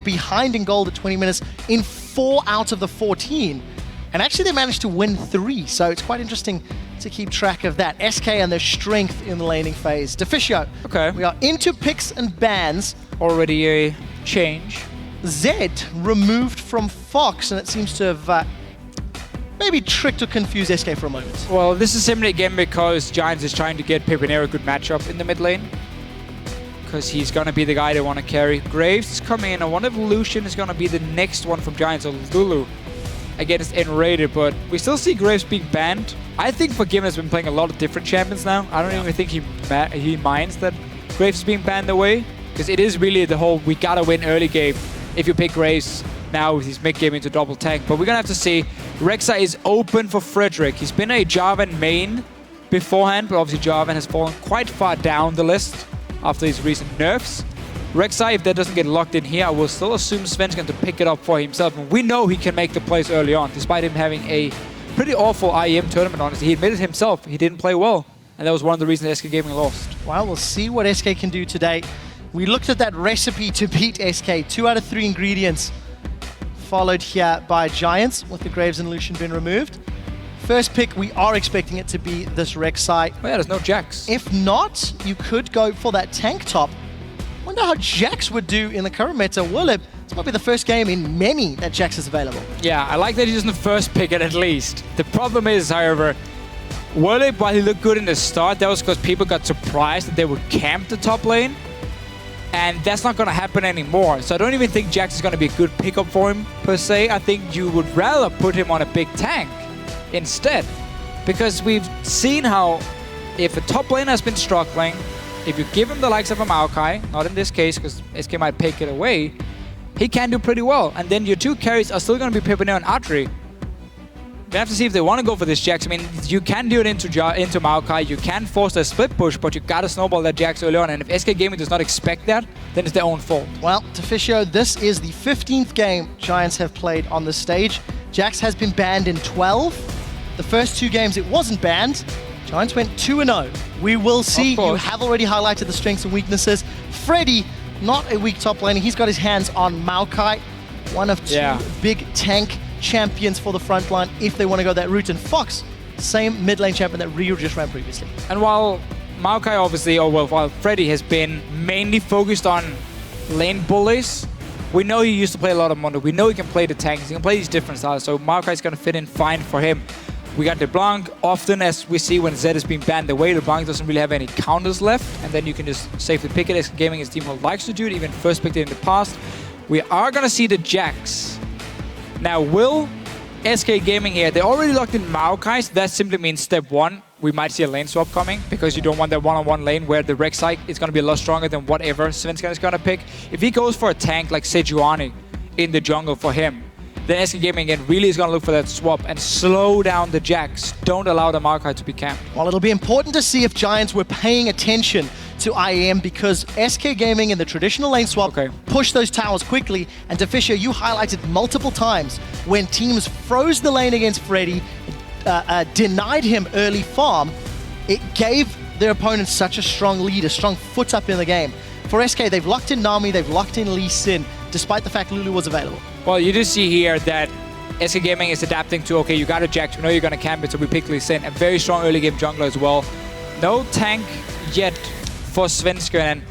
behind in gold at 20 minutes in 4 out of the 14. And actually they managed to win 3, so it's quite interesting to keep track of that. SK and their strength in the laning phase. Deficio, okay. We are into picks and bans. Already a change. Zed removed from Fox, and it seems to have maybe tricked or confused SK for a moment. Well, this is simply again because Giants is trying to get Pepinero a good matchup in the mid lane. Because he's going to be the guy they want to carry. Graves is coming in. I wonder if Lucian is going to be the next one from Giants, or Lulu against N-rated, but we still see Graves being banned. I think Forgiven has been playing a lot of different champions now. I don't even think he minds that Graves is being banned away, because it is really the whole we gotta win early game if you pick Graves now with his mid game into double tank. But we're gonna have to see. Rexa is open for Frederick. He's been a Jarvan main beforehand, but obviously Jarvan has fallen quite far down the list after his recent nerfs. Rek'Sai, if that doesn't get locked in here, I will still assume Sven's going to pick it up for himself. And we know he can make the plays early on, despite him having a pretty awful IEM tournament, honestly. He admitted himself he didn't play well. And that was one of the reasons SK Gaming lost. Well, we'll see what SK can do today. We looked at that recipe to beat SK. 2 out of 3 ingredients followed here by Giants, with the Graves and Lucian being removed. First pick, we are expecting it to be this Rek'Sai. Oh yeah, there's no Jax. If not, you could go for that tank top. Wonder how Jax would do in the current meta. Willip, it's probably the first game in many that Jax is available. Yeah, I like that he doesn't first pick it at least. The problem is, however, Willip, while he looked good in the start, that was because people got surprised that they would camp the top lane. And that's not going to happen anymore. So I don't even think Jax is going to be a good pickup for him, per se. I think you would rather put him on a big tank instead. Because we've seen how if a top lane has been struggling, if you give him the likes of a Maokai, not in this case because SK might take it away, he can do pretty well. And then your 2 carries are still going to be Pepinero and Atri. We have to see if they want to go for this Jax. I mean, you can do it into Maokai, you can force a split push, but you got to snowball that Jax early on. And if SK Gaming does not expect that, then it's their own fault. Well, Deficio, this is the 15th game Giants have played on the stage. Jax has been banned in 12. The first 2 games it wasn't banned. Giants went 2-0. We will see. You have already highlighted the strengths and weaknesses. Freddy, not a weak top laner. He's got his hands on Maokai, one of 2 big tank champions for the front line if they want to go that route. And Fox, same mid lane champion that Rio just ran previously. And while Maokai obviously, while Freddy has been mainly focused on lane bullies, we know he used to play a lot of Mondo. We know he can play the tanks. He can play these different styles. So Maokai is going to fit in fine for him. We got LeBlanc. Often, as we see when Zed is being banned away, LeBlanc doesn't really have any counters left. And then you can just safely pick it, as Gaming, his team likes to do it, even first picked it in the past. We are going to see the Jax. Now, will SK Gaming here, they already locked in Maokai, so that simply means step 1, we might see a lane swap coming, because you don't want that one-on-one lane where the Rek'Sai is going to be a lot stronger than whatever Svenska is going to pick. If he goes for a tank like Sejuani in the jungle for him, then SK Gaming again really is going to look for that swap and slow down the Jax. Don't allow the Maokai to be camped. Well, it'll be important to see if Giants were paying attention to IEM, because SK Gaming in the traditional lane swap pushed those towers quickly. And Deficio, you highlighted multiple times when teams froze the lane against Freddy, denied him early farm, it gave their opponents such a strong lead, a strong foot up in the game. For SK, they've locked in Nami, they've locked in Lee Sin, despite the fact Lulu was available. Well, you do see here that SK Gaming is adapting to, okay, you got a Jax, we know you're going to camp it, so we pick Lee Sin. A very strong early game jungler as well. No tank yet for Svenska, and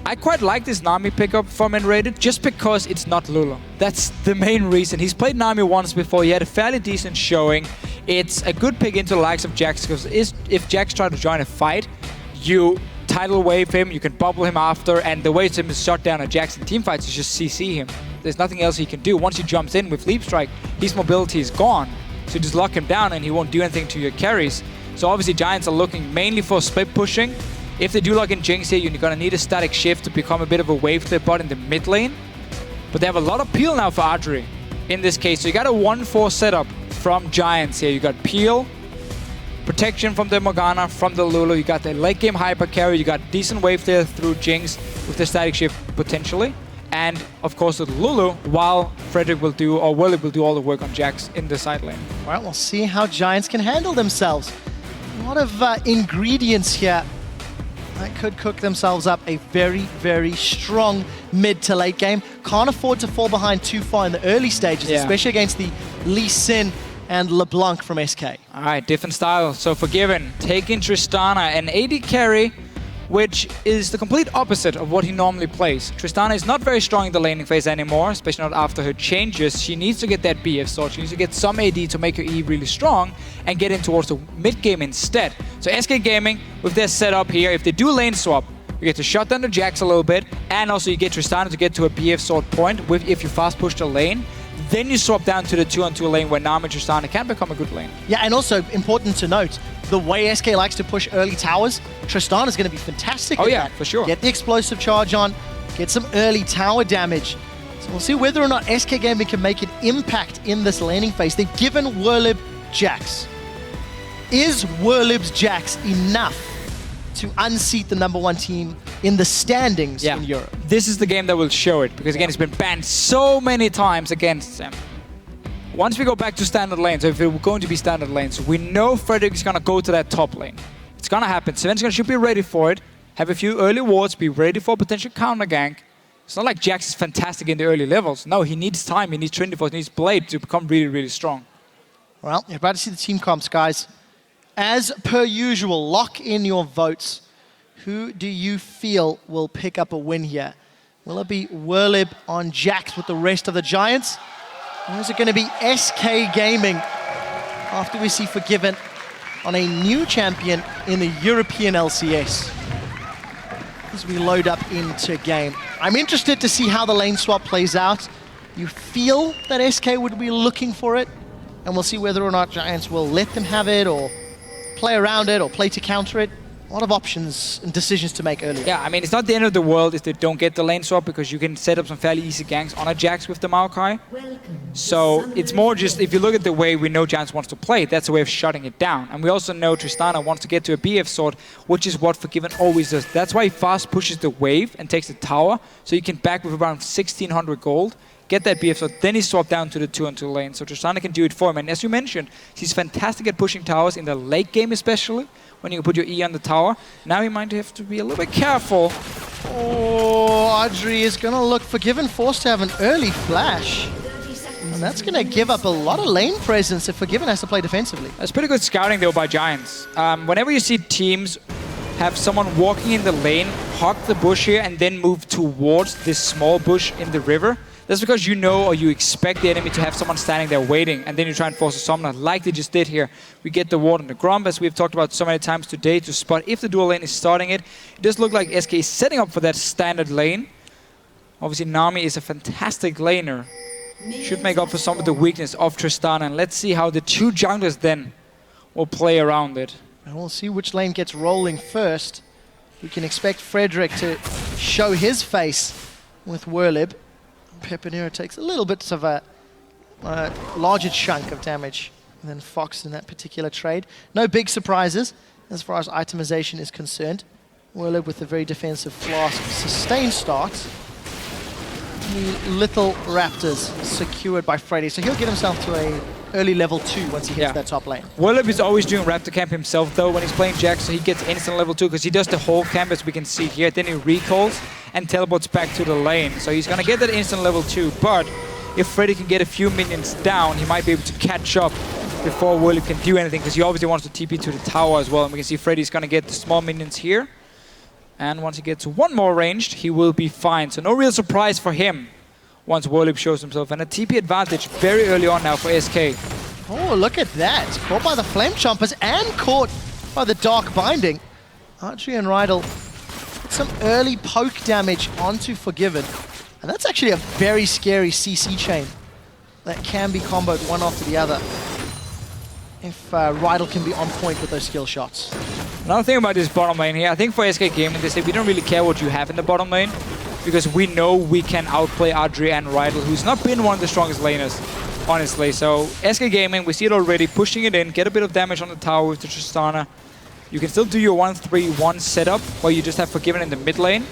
I quite like this Nami pickup from N-rated just because it's not Lulu. That's the main reason. He's played Nami once before, he had a fairly decent showing. It's a good pick into the likes of Jax, because if Jax tries to join a fight, you tidal wave him, you can bubble him after, and the way to shut down a Jax in teamfights is just CC him. There's nothing else he can do. Once he jumps in with Leap Strike, his mobility is gone. So you just lock him down and he won't do anything to your carries. So obviously Giants are looking mainly for split pushing. If they do lock in Jinx here, you're going to need a static shift to become a bit of a wave clip bot in the mid lane. But they have a lot of peel now for Adri in this case. So you got a 1-4 setup from Giants here. You got peel, protection from the Morgana, from the Lulu. You got the late game hyper carry. You got decent wave there through Jinx with the static shift potentially. And of course with Lulu, while Frederick will do, or Willip will do all the work on Jax in the side lane. All right, we'll see how Giants can handle themselves. A lot of ingredients here that could cook themselves up a very, very strong mid to late game. Can't afford to fall behind too far in the early stages, especially against the Lee Sin and LeBlanc from SK. All right, different style. So Forgiven taking Tristana, an AD carry, which is the complete opposite of what he normally plays. Tristana is not very strong in the laning phase anymore, especially not after her changes. She needs to get that BF sword. She needs to get some AD to make her E really strong and get in towards the mid game instead. So SK Gaming, with their setup here, if they do lane swap, you get to shut down the Jax a little bit, and also you get Tristana to get to a BF sword point if you fast push the lane. Then you swap down to the 2-on-2 lane where Nami and Tristana can become a good lane. Yeah, and also important to note, the way SK likes to push early towers, Tristana's going to be fantastic at that. For sure. Get the explosive charge on, get some early tower damage. So we'll see whether or not SK Gaming can make an impact in this laning phase. They've given Werlib Jax. Is Werlib's Jax enough to unseat the #1 team in the standings in Europe? This is the game that will show it, because again, it's been banned so many times against them. Once we go back to standard lanes, if we're going to be standard lanes, we know Frederick is going to go to that top lane. It's going to happen. Svenska should be ready for it, have a few early wards, be ready for potential counter gank. It's not like Jax is fantastic in the early levels. No, he needs time, he needs Trinity Force, he needs Blade to become really, really strong. Well, you're about to see the team comps, guys. As per usual, lock in your votes. Who do you feel will pick up a win here? Will it be Werlib on Jax with the rest of the Giants? Or is it going to be SK Gaming after we see Forgiven on a new champion in the European LCS? As we load up into game. I'm interested to see how the lane swap plays out. You feel that SK would be looking for it, and we'll see whether or not Giants will let them have it or play around it or play to counter it. A lot of options and decisions to make early. Yeah, I mean, it's not the end of the world if they don't get the lane swap, because you can set up some fairly easy ganks on a Jax with the Maokai. So it's more just, if you look at the way we know Giants wants to play, that's a way of shutting it down. And we also know Tristana wants to get to a BF sword, which is what Forgiven always does. That's why he fast pushes the wave and takes the tower, so you can back with around 1600 gold, get that BF sword, then he swapped down to the 2-on-2 lane. So Tristana can do it for him. And as you mentioned, he's fantastic at pushing towers in the late game especially, when you put your E on the tower. Now he might have to be a little bit careful. Oh, Audrey is going to look Forgiven, forced to have an early flash. And that's going to give up a lot of lane presence if Forgiven has to play defensively. That's pretty good scouting though by Giants. Whenever you see teams have someone walking in the lane, hog the bush here, and then move towards this small bush in the river, that's because you know or you expect the enemy to have someone standing there waiting, and then you try and force a summoner like they just did here. We get the ward on the Gromp, as we've talked about so many times today, to spot if the dual lane is starting it. It does look like SK is setting up for that standard lane. Obviously, Nami is a fantastic laner. Should make up for some of the weakness of Tristana, and let's see how the two junglers then will play around it. And we'll see which lane gets rolling first. We can expect Frederick to show his face with Werlib. Pepinero takes a little bit of a larger chunk of damage than Fox in that particular trade. No big surprises as far as itemization is concerned. Werlib with a very defensive Flask sustain start. The little Raptors secured by Freddy, so he'll get himself to a early level 2 once he hits that top lane. Werlib is always doing Raptor camp himself though when he's playing Jax, so he gets instant level 2 because he does the whole camp as we can see here. Then he recalls and teleports back to the lane. So he's gonna get that instant level 2, but if Freddy can get a few minions down, he might be able to catch up before Werlib can do anything, because he obviously wants to TP to the tower as well. And we can see Freddy's gonna get the small minions here. And once he gets one more ranged, he will be fine. So no real surprise for him once Werlib shows himself. And a TP advantage very early on now for SK. Oh, look at that. Caught by the Flame Chompers and caught by the Dark Binding. Archery and Rydell put some early poke damage onto Forgiven. And that's actually a very scary CC chain that can be comboed one after the other if Rydell can be on point with those skill shots. Another thing about this bottom lane here, I think for SK Gaming, they say we don't really care what you have in the bottom lane, because we know we can outplay Audrey and Rydell, who's not been one of the strongest laners, honestly. So SK Gaming, we see it already, pushing it in, get a bit of damage on the tower with the Tristana. You can still do your 1-3-1 setup, where you just have Forgiven in the mid lane.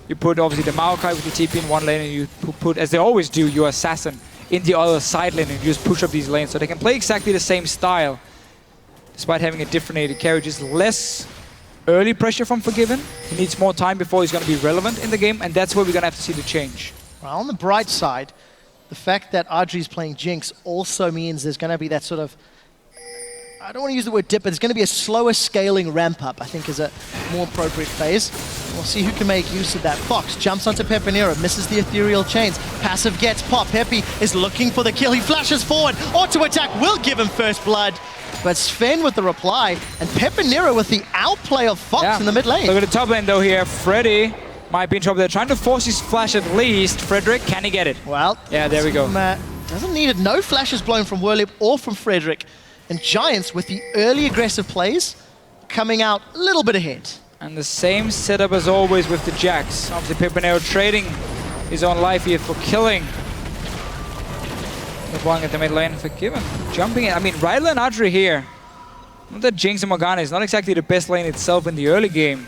You put obviously the Maokai with the TP in one lane, and you put, as they always do, your Assassin in the other side lane, and you just push up these lanes. So they can play exactly the same style, despite having a different AD carry, just less early pressure from Forgiven. He needs more time before he's going to be relevant in the game, and that's where we're going to have to see the change. Well, on the bright side, the fact that Audrey's playing Jinx also means there's going to be that sort of, I don't want to use the word dip, but there's going to be a slower scaling ramp up, I think is a more appropriate phase. We'll see who can make use of that. Fox jumps onto Pepinero, misses the ethereal chains. Passive gets pop. Peppy is looking for the kill. He flashes forward. Auto attack will give him first blood. But Sven with the reply, and Pepinero with the outplay of Fox in the mid lane. Look at the top lane though here. Freddy might be in trouble. They're trying to force his flash at least. Frederick, can he get it? Well, yeah, there we go. Doesn't need it. No flashes blown from Werlib or from Frederick. And Giants with the early aggressive plays coming out a little bit ahead. And the same setup as always with the Jax. Obviously Pepinero trading his own life here for killing the Blanc at the mid lane. Forgiven. Jumping in. I mean, Rylan and Audrey here. Not that Jinx and Morgana is not exactly the best lane itself in the early game.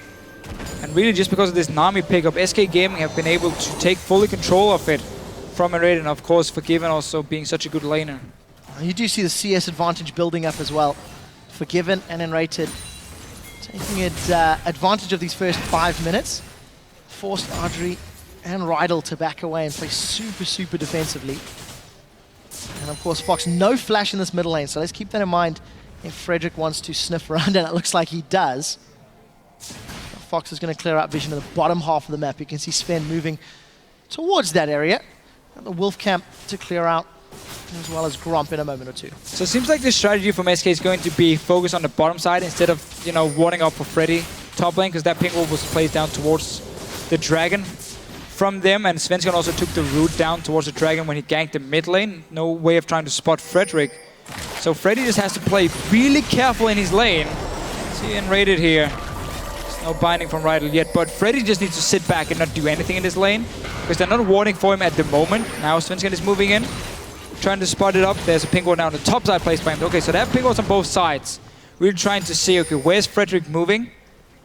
And really just because of this Nami pickup, SK Gaming have been able to take fully control of it from Raid, and of course Forgiven also being such a good laner. You do see the CS advantage building up as well. Forgiven and Enrated taking advantage of these first 5 minutes. Forced Audrey and Rydell to back away and play super defensively. And of course Fox, no flash in this middle lane, so let's keep that in mind if Frederick wants to sniff around, and it looks like he does. Fox is going to clear out vision of the bottom half of the map. You can see Sven moving towards that area. And the Wolf camp to clear out, as well as Gromp in a moment or two. So it seems like the strategy from SK is going to be focused on the bottom side instead of, you know, warding up for Freddy top lane, because that pink wolf was placed down towards the dragon from them, and Svensson also took the route down towards the dragon when he ganked the mid lane. No way of trying to spot Frederick. So Freddy just has to play really careful in his lane. See, Enrated here. There's no binding from Rydell yet, but Freddy just needs to sit back and not do anything in this lane, because they're not warding for him at the moment. Now Svensson is moving in, trying to spot it up. There's a pink ward now on the top side placed by him. Okay, so they have pink wards on both sides. We're trying to see, okay, where's Frederick moving?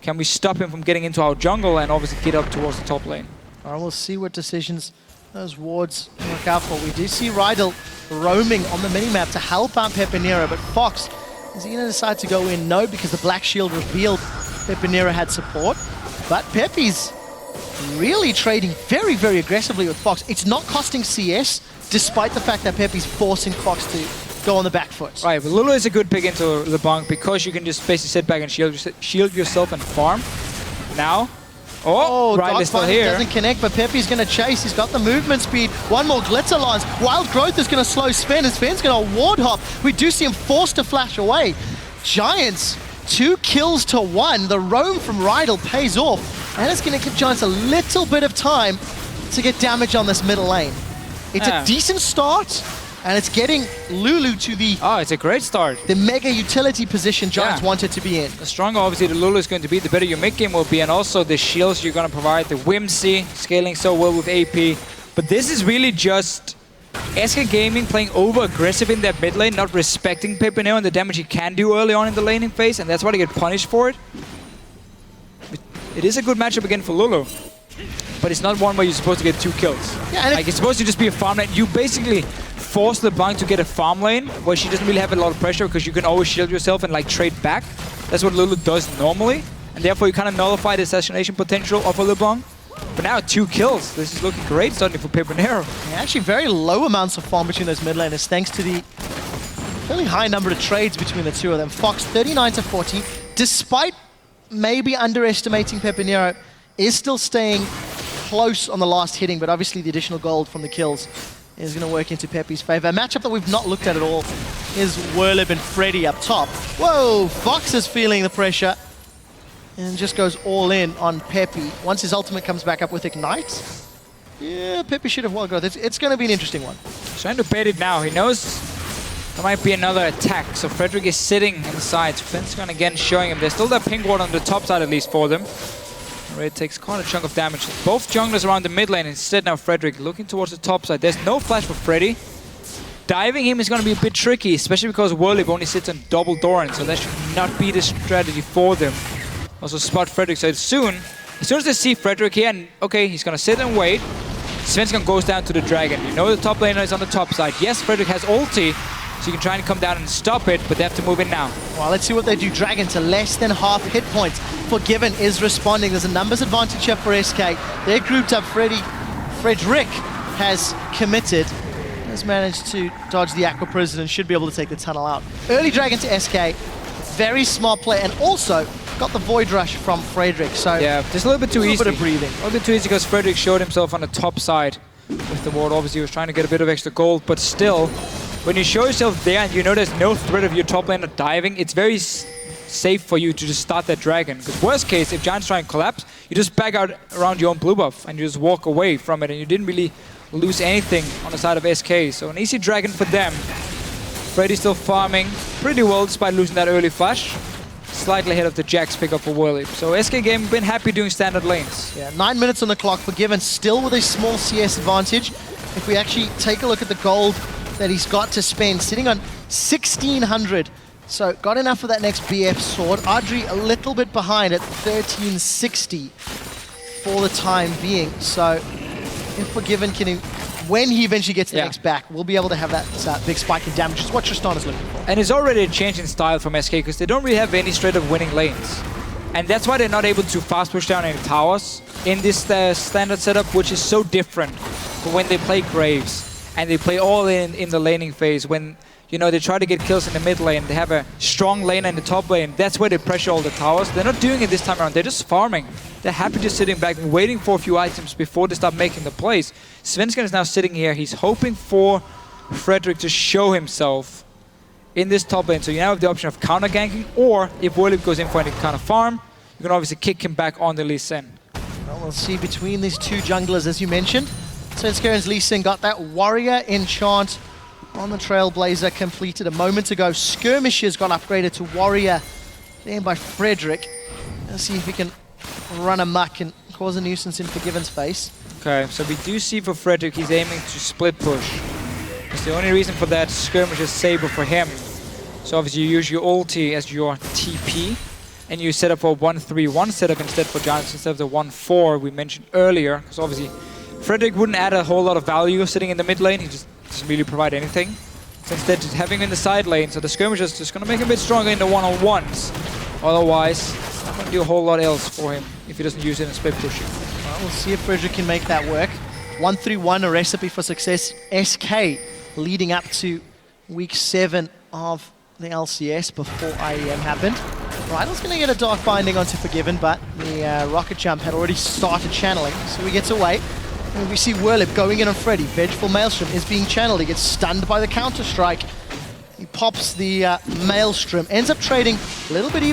Can we stop him from getting into our jungle and obviously get up towards the top lane? All right, we'll see what decisions those wards work out for. We do see Rydell roaming on the minimap to help out Pepinero, but Fox, is he going to decide to go in? No, because the Black Shield revealed Pepinero had support. But Peppy's really trading very aggressively with Fox. It's not costing CS, despite the fact that Peppy's forcing Fox to go on the back foot. Right, but Lulu is a good pick into LeBlanc because you can just basically sit back and shield yourself and farm. Now, Rydell is still here. Doesn't connect, but Peppy's going to chase. He's got the movement speed. One more Glitzer lance. Wild Growth is going to slow Sven, and Sven's going to ward hop. We do see him forced to flash away. Giants, 2 kills to 1. The roam from Rydell pays off, and it's going to give Giants a little bit of time to get damage on this middle lane. It's a decent start, and it's getting Lulu to the... Oh, it's a great start. The mega utility position Giants wanted to be in. The stronger, obviously, the Lulu is going to be, the better your mid game will be, and also the shields you're going to provide, the Whimsy, scaling so well with AP. But this is really just SK Gaming playing over-aggressive in that mid lane, not respecting Pepinero and the damage he can do early on in the laning phase, and that's why they get punished for it. It is a good matchup again for Lulu. But it's not one where you're supposed to get 2 kills. Yeah, and it's supposed to just be a farm lane. You basically force LeBlanc to get a farm lane where she doesn't really have a lot of pressure because you can always shield yourself and like trade back. That's what Lulu does normally. And therefore you kind of nullify the assassination potential of a LeBlanc. But now 2 kills. This is looking great starting for Pepinero. Yeah, actually very low amounts of farm between those mid laners thanks to the fairly high number of trades between the two of them. Fox 39 to 40, despite maybe underestimating Pepinero, is still staying close on the last hitting, but obviously the additional gold from the kills is going to work into Peppy's favor. A matchup that we've not looked at all is Werlib and Freddy up top. Whoa, Fox is feeling the pressure and just goes all in on Peppy. Once his ultimate comes back up with Ignite, yeah, Peppy should have wild growth. It's going to be an interesting one. He's trying to bait it now. He knows there might be another attack, so Frederick is sitting inside. Fenscon again showing him. There's still that pink ward on the top side at least for them. Red takes quite a chunk of damage. Both junglers around the mid lane. Instead now Frederick looking towards the top side. There's no flash for Freddy. Diving him is going to be a bit tricky, especially because Werlib only sits on double Doran, so that should not be the strategy for them. Also spot Frederick, so as soon as they see Frederick here, and okay, he's going to sit and wait, Svensson goes down to the dragon. You know the top laner is on the top side. Yes, Frederick has ulti, So you can try and come down and stop it, but they have to move in now. Well, let's see what they do. Dragon to less than half hit points. Forgiven is responding. There's a numbers advantage here for SK. They're grouped up. Frederick has committed. Has managed to dodge the Aqua Prison and should be able to take the tunnel out. Early Dragon to SK. Very smart play. And also got the Void Rush from Frederick. So yeah, just a little bit too easy. A little bit of breathing. A little bit too easy because Frederick showed himself on the top side with the ward. Obviously, he was trying to get a bit of extra gold, but still, when you show yourself there and you know there's no threat of your top laner diving, it's very safe for you to just start that dragon. Because worst case, if Giants try and collapse, you just back out around your own blue buff and you just walk away from it, and you didn't really lose anything on the side of SK. So an easy dragon for them. Freddy still farming pretty well despite losing that early flash. Slightly ahead of the Jax pickup for Whirly. So SK game been happy doing standard lanes. Yeah, 9 minutes on the clock. Forgiven still with a small CS advantage. If we actually take a look at the gold that he's got to spend, sitting on 1,600. So got enough for that next BF sword. Audrey a little bit behind at 1,360 for the time being. So if Forgiven can, when he eventually gets the next back, we'll be able to have that big spike in damage, which is what Tristan is looking for. And it's already a change in style from SK because they don't really have any straight up winning lanes. And that's why they're not able to fast push down any towers in this standard setup, which is so different from when they play Graves and they play all in the laning phase. When, you know, they try to get kills in the mid lane, they have a strong lane in the top lane. That's where they pressure all the towers. They're not doing it this time around. They're just farming. They're happy just sitting back and waiting for a few items before they start making the plays. Svensson is now sitting here. He's hoping for Frederick to show himself in this top lane. So you now have the option of counter ganking, or if Whirly goes in for any kind of farm, you can obviously kick him back on the Lee Sin. Well, we'll see between these two junglers, as you mentioned. Svenskern's Lee Sin got that warrior enchant on the Trailblazer completed a moment ago. Skirmishes got upgraded to warrior there by Frederick. Let's see if he can run amok and cause a nuisance in Forgiven's face. Okay, so we do see for Frederick, he's aiming to split push. It's the only reason for that skirmish is Saber for him. So obviously you use your ulti as your TP, and you set up a 1-3-1 setup instead for Giants instead of the 1-4 we mentioned earlier. Because obviously Frederick wouldn't add a whole lot of value sitting in the mid lane. He just doesn't really provide anything. So instead just having him in the side lane, so the skirmish is just going to make him a bit stronger in the one-on-ones. Otherwise, it's not going to do a whole lot else for him if he doesn't use it in split pushing. Well, we'll see if Frederick can make that work. 1-3-1, a recipe for success. SK leading up to week 7 of the LCS before IEM happened. Rydell's going to get a Dark Binding onto Forgiven, but the Rocket Jump had already started channeling, so he gets away. And we see Whirlip going in on Freddy. Vengeful Maelstrom is being channeled. He gets stunned by the Counter-Strike. He pops the Maelstrom. Ends up trading a little bit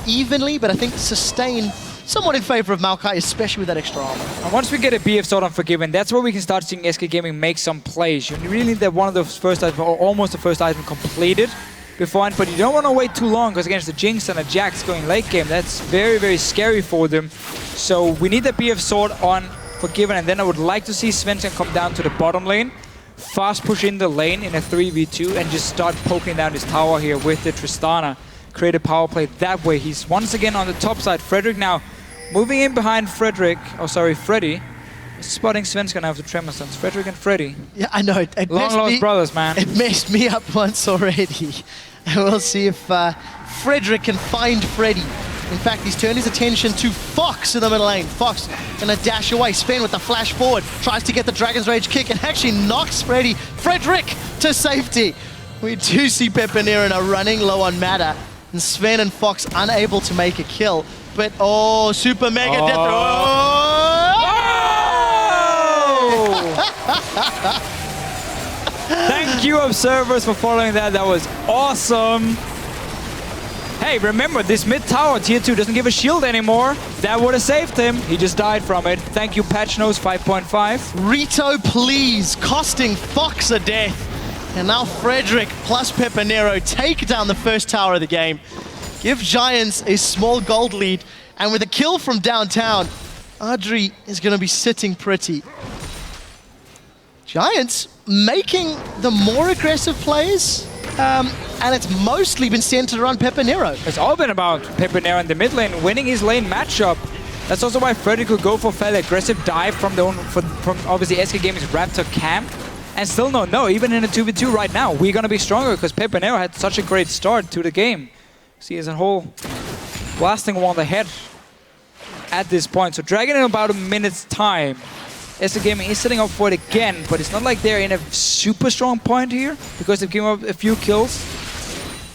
evenly, but I think sustain somewhat in favor of Maokai, especially with that extra armor. And once we get a BF sword on Forgiven, that's where we can start seeing SK Gaming make some plays. You really need that one of the first items, or almost the first item completed beforehand, but you don't want to wait too long because against the Jinx and the Jax going late game, that's very, very scary for them. So we need the BF sword on Forgiven, and then I would like to see Svensson come down to the bottom lane, fast push in the lane in a 3v2, and just start poking down his tower here with the Tristana. Create a power play that way. He's once again on the top side. Frederick now moving in behind Freddy. Spotting Svensson now with the Tremor Stuns. Frederick and Freddy. Yeah, I know. It long lost brothers, man. It messed me up once already. We'll see if Frederick can find Freddy. In fact, he's turned his attention to Fox in the middle lane. Fox gonna dash away. Sven with the flash forward. Tries to get the Dragon's Rage kick and actually knocks Frederick to safety. We do see Pepinera running low on mana. And Sven and Fox unable to make a kill. But oh, super mega death. Oh! Thank you, observers, for following that. That was awesome. Hey, remember, this mid tower, tier 2, doesn't give a shield anymore. That would have saved him. He just died from it. Thank you, Patch Nose 5.5. Rito, please, costing Fox a death. And now Frederick plus Pepinero take down the first tower of the game. Give Giants a small gold lead. And with a kill from downtown, Audrey is going to be sitting pretty. Giants making the more aggressive plays. And it's mostly been centered around Pepinero. It's all been about Pepinero in the mid lane, winning his lane matchup. That's also why Freddy could go for fairly aggressive dive from obviously SK Gaming's Raptor camp. And still no, even in a 2v2 right now, we're going to be stronger because Pepe Nero had such a great start to the game. See, as a whole blasting one on the head at this point. So Dragon in about a minute's time. SK Gaming is setting up for it again, but it's not like they're in a super strong point here because they've given up a few kills.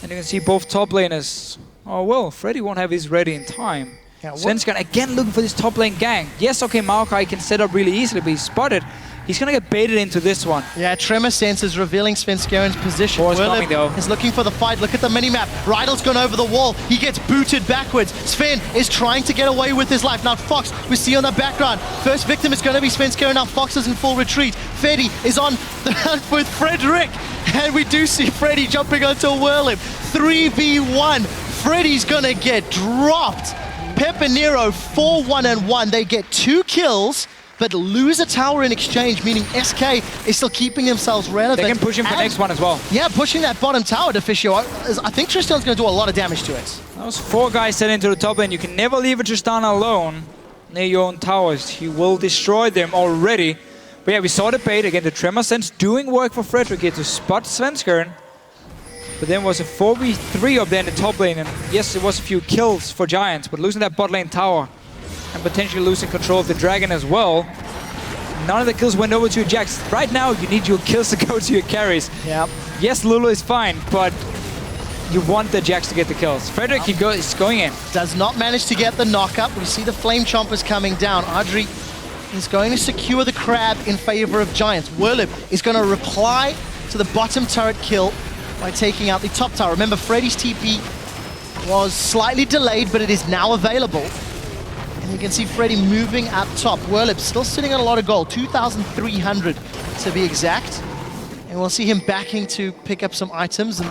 And you can see both top laners. Oh well, Freddy won't have his ready in time. Yeah, Svensson again looking for this top lane gang. Yes, okay, Maokai can set up really easily, but he's spotted. He's gonna get baited into this one. Yeah, Tremor Sense is revealing Svenskern's position. Coming, though. Is looking for the fight. Look at the minimap. Rydell's gone over the wall. He gets booted backwards. Sven is trying to get away with his life. Now Fox, we see on the background. First victim is going to be Svenskern. Now Fox is in full retreat. Freddy is on the hunt with Frederick. And we do see Freddy jumping onto Whirlim. 3v1. Freddy's going to get dropped. Pepe Nero 4-1-1. They get 2 kills, but lose a tower in exchange, meaning SK is still keeping themselves relevant. They can push him for the next one as well. Yeah, pushing that bottom tower, Deficio. I think Tristan's going to do a lot of damage to it. Those 4 guys set into the top lane. You can never leave a Tristan alone near your own towers. He will destroy them already. But yeah, we saw the bait. Again, the Tremor Sense doing work for Frederick here to spot Svenskern. But then was a 4v3 up there in the top lane. And yes, it was a few kills for Giants, but losing that bot lane tower and potentially losing control of the Dragon as well. None of the kills went over to your Jax. Right now, you need your kills to go to your carries. Yep. Yes, Lulu is fine, but you want the Jax to get the kills. Frederick is going in. Does not manage to get the knockup. We see the Flame Chompers coming down. Audrey is going to secure the Crab in favor of Giants. Whirlip is going to reply to the bottom turret kill by taking out the top tower. Remember, Freddy's TP was slightly delayed, but it is now available. And you can see Freddy moving up top. Whirlip still sitting on a lot of gold, 2,300 to be exact. And we'll see him backing to pick up some items. And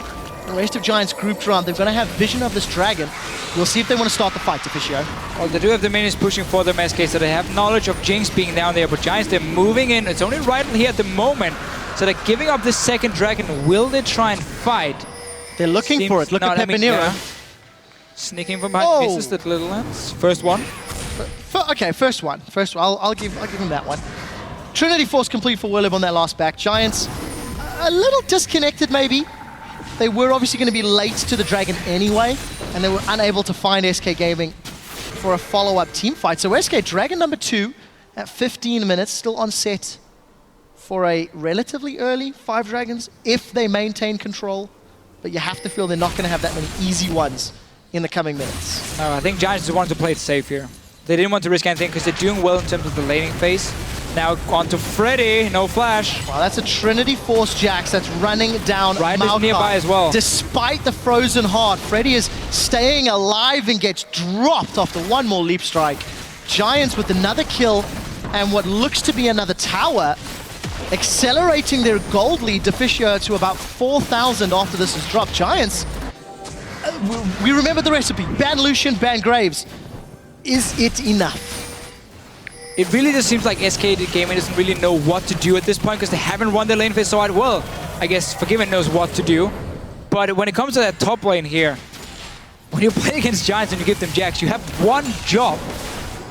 the rest of Giants grouped around. They're going to have vision of this Dragon. We'll see if they want to start the fight, Deficio. Well, they do have the minions pushing for them, SK, so they have knowledge of Jinx being down there. But Giants, they're moving in. It's only right here at the moment. So they're giving up this second Dragon. Will they try and fight? They're looking for it. Look at Pepe Nero. Yeah. Sneaking from behind. Misses the little lens. First one. Okay, first one. I'll give him that one. Trinity Force complete for Whirlip on their last back. Giants, a little disconnected maybe. They were obviously going to be late to the Dragon anyway, and they were unable to find SK Gaming for a follow-up team fight. So SK Dragon number 2 at 15 minutes, still on set for a relatively early 5 Dragons if they maintain control. But you have to feel they're not going to have that many easy ones in the coming minutes. No, I think Giants just wanted to play it safe here. They didn't want to risk anything because they're doing well in terms of the laning phase. Now on to Freddy, no flash. Wow, that's a Trinity Force Jax that's running down Riot is nearby as well. Despite the frozen heart, Freddy is staying alive and gets dropped after one more leap strike. Giants with another kill and what looks to be another tower, accelerating their gold lead, Deficio, to about 4,000 after this is dropped. Giants, we remember the recipe. Ban Lucian, ban Graves. Is it enough? It really just seems like SK Gaming doesn't really know what to do at this point because they haven't run their lane phase so hard. Well, I guess Forgiven knows what to do. But when it comes to that top lane here, when you play against Giants and you give them Jax, you have one job.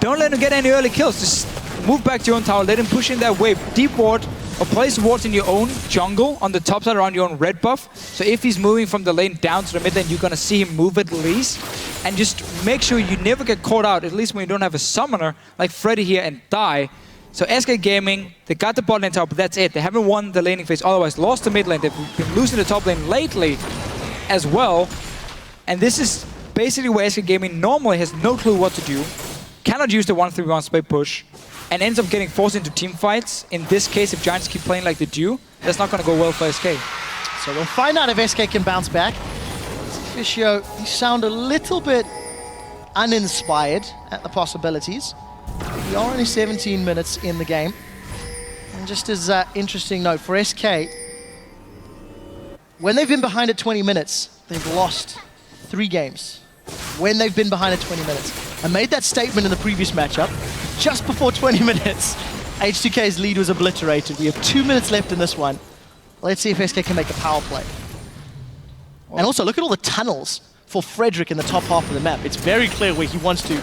Don't let them get any early kills. Just move back to your own tower, let him push in that wave. Deep ward or place wards in your own jungle on the top side around your own red buff. So if he's moving from the lane down to the mid lane, you're going to see him move at least. And just make sure you never get caught out, at least when you don't have a summoner like Freddy here and die. So SK Gaming, they got the bot lane tower, but that's it. They haven't won the laning phase, otherwise lost the mid lane. They've been losing the top lane lately as well. And this is basically where SK Gaming normally has no clue what to do. Cannot use the 1-3-1 split push. And ends up getting forced into team fights. In this case, if Giants keep playing like they do, that's not going to go well for SK. So we'll find out if SK can bounce back. Deficio, you sound a little bit uninspired at the possibilities. We are only 17 minutes in the game. And just as an interesting note, for SK, when they've been behind at 20 minutes, they've lost 3 games. When they've been behind at 20 minutes. I made that statement in the previous matchup. Just before 20 minutes, H2K's lead was obliterated. We have 2 minutes left in this one. Let's see if SK can make a power play. And also, look at all the tunnels for Frederick in the top half of the map. It's very clear where he wants to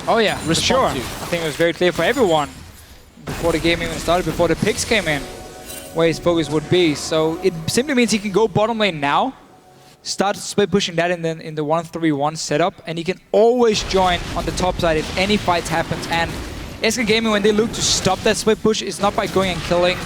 respond to. I think it was very clear for everyone before the game even started, before the picks came in. where his focus would be. So it simply means he can go bottom lane now, start split pushing that in the 1-3-1 setup, and he can always join on the top side if any fights happens. And SK Gaming, when they look to stop that split push, it's not by going and killing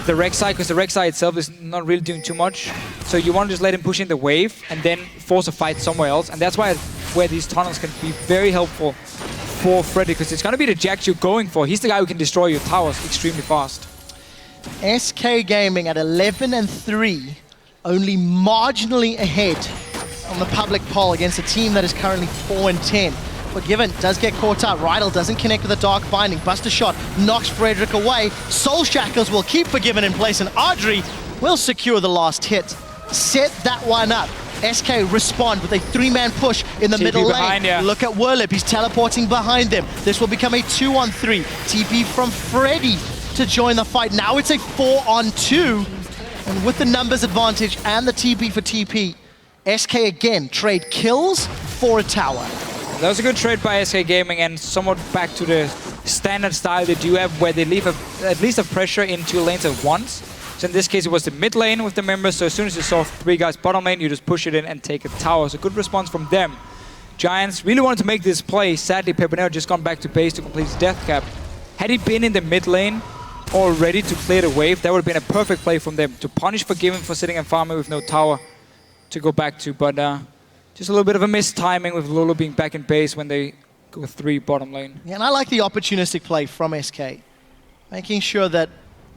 the Rek'Sai, because the Rek'Sai itself is not really doing too much. So you want to just let him push in the wave and then force a fight somewhere else. And that's where these tunnels can be very helpful for Freddy, because it's going to be the Jax you're going for. He's the guy who can destroy your towers extremely fast. SK Gaming at 11-3, only marginally ahead on the public poll against a team that is currently 4-10. Forgiven does get caught out. Riot doesn't connect with the Dark Binding. Buster Shot knocks Frederick away. Soul Shackles will keep Forgiven in place, and Audrey will secure the last hit. Set that one up. SK respond with a 3-man push in the middle lane. Yeah. Look at Werlip, he's teleporting behind them. This will become a 2-on-3. TP from Freddy to join the fight. Now it's a 4-on-2. And with the numbers advantage and the TP for TP, SK again trade kills for a tower. That was a good trade by SK Gaming, and somewhat back to the standard style they do have, where they leave at least a pressure in 2 lanes at once. So in this case, it was the mid lane with the members. So as soon as you saw 3 guys bottom lane, you just push it in and take a tower. So good response from them. Giants really wanted to make this play. Sadly, Pepinero just gone back to base to complete his death cap. Had he been in the mid lane already to clear the wave, that would have been a perfect play from them to punish Forgiven for sitting and farming with no tower to go back to. But just a little bit of a missed timing with Lulu being back in base when they go 3 bottom lane. Yeah, and I like the opportunistic play from SK. Making sure that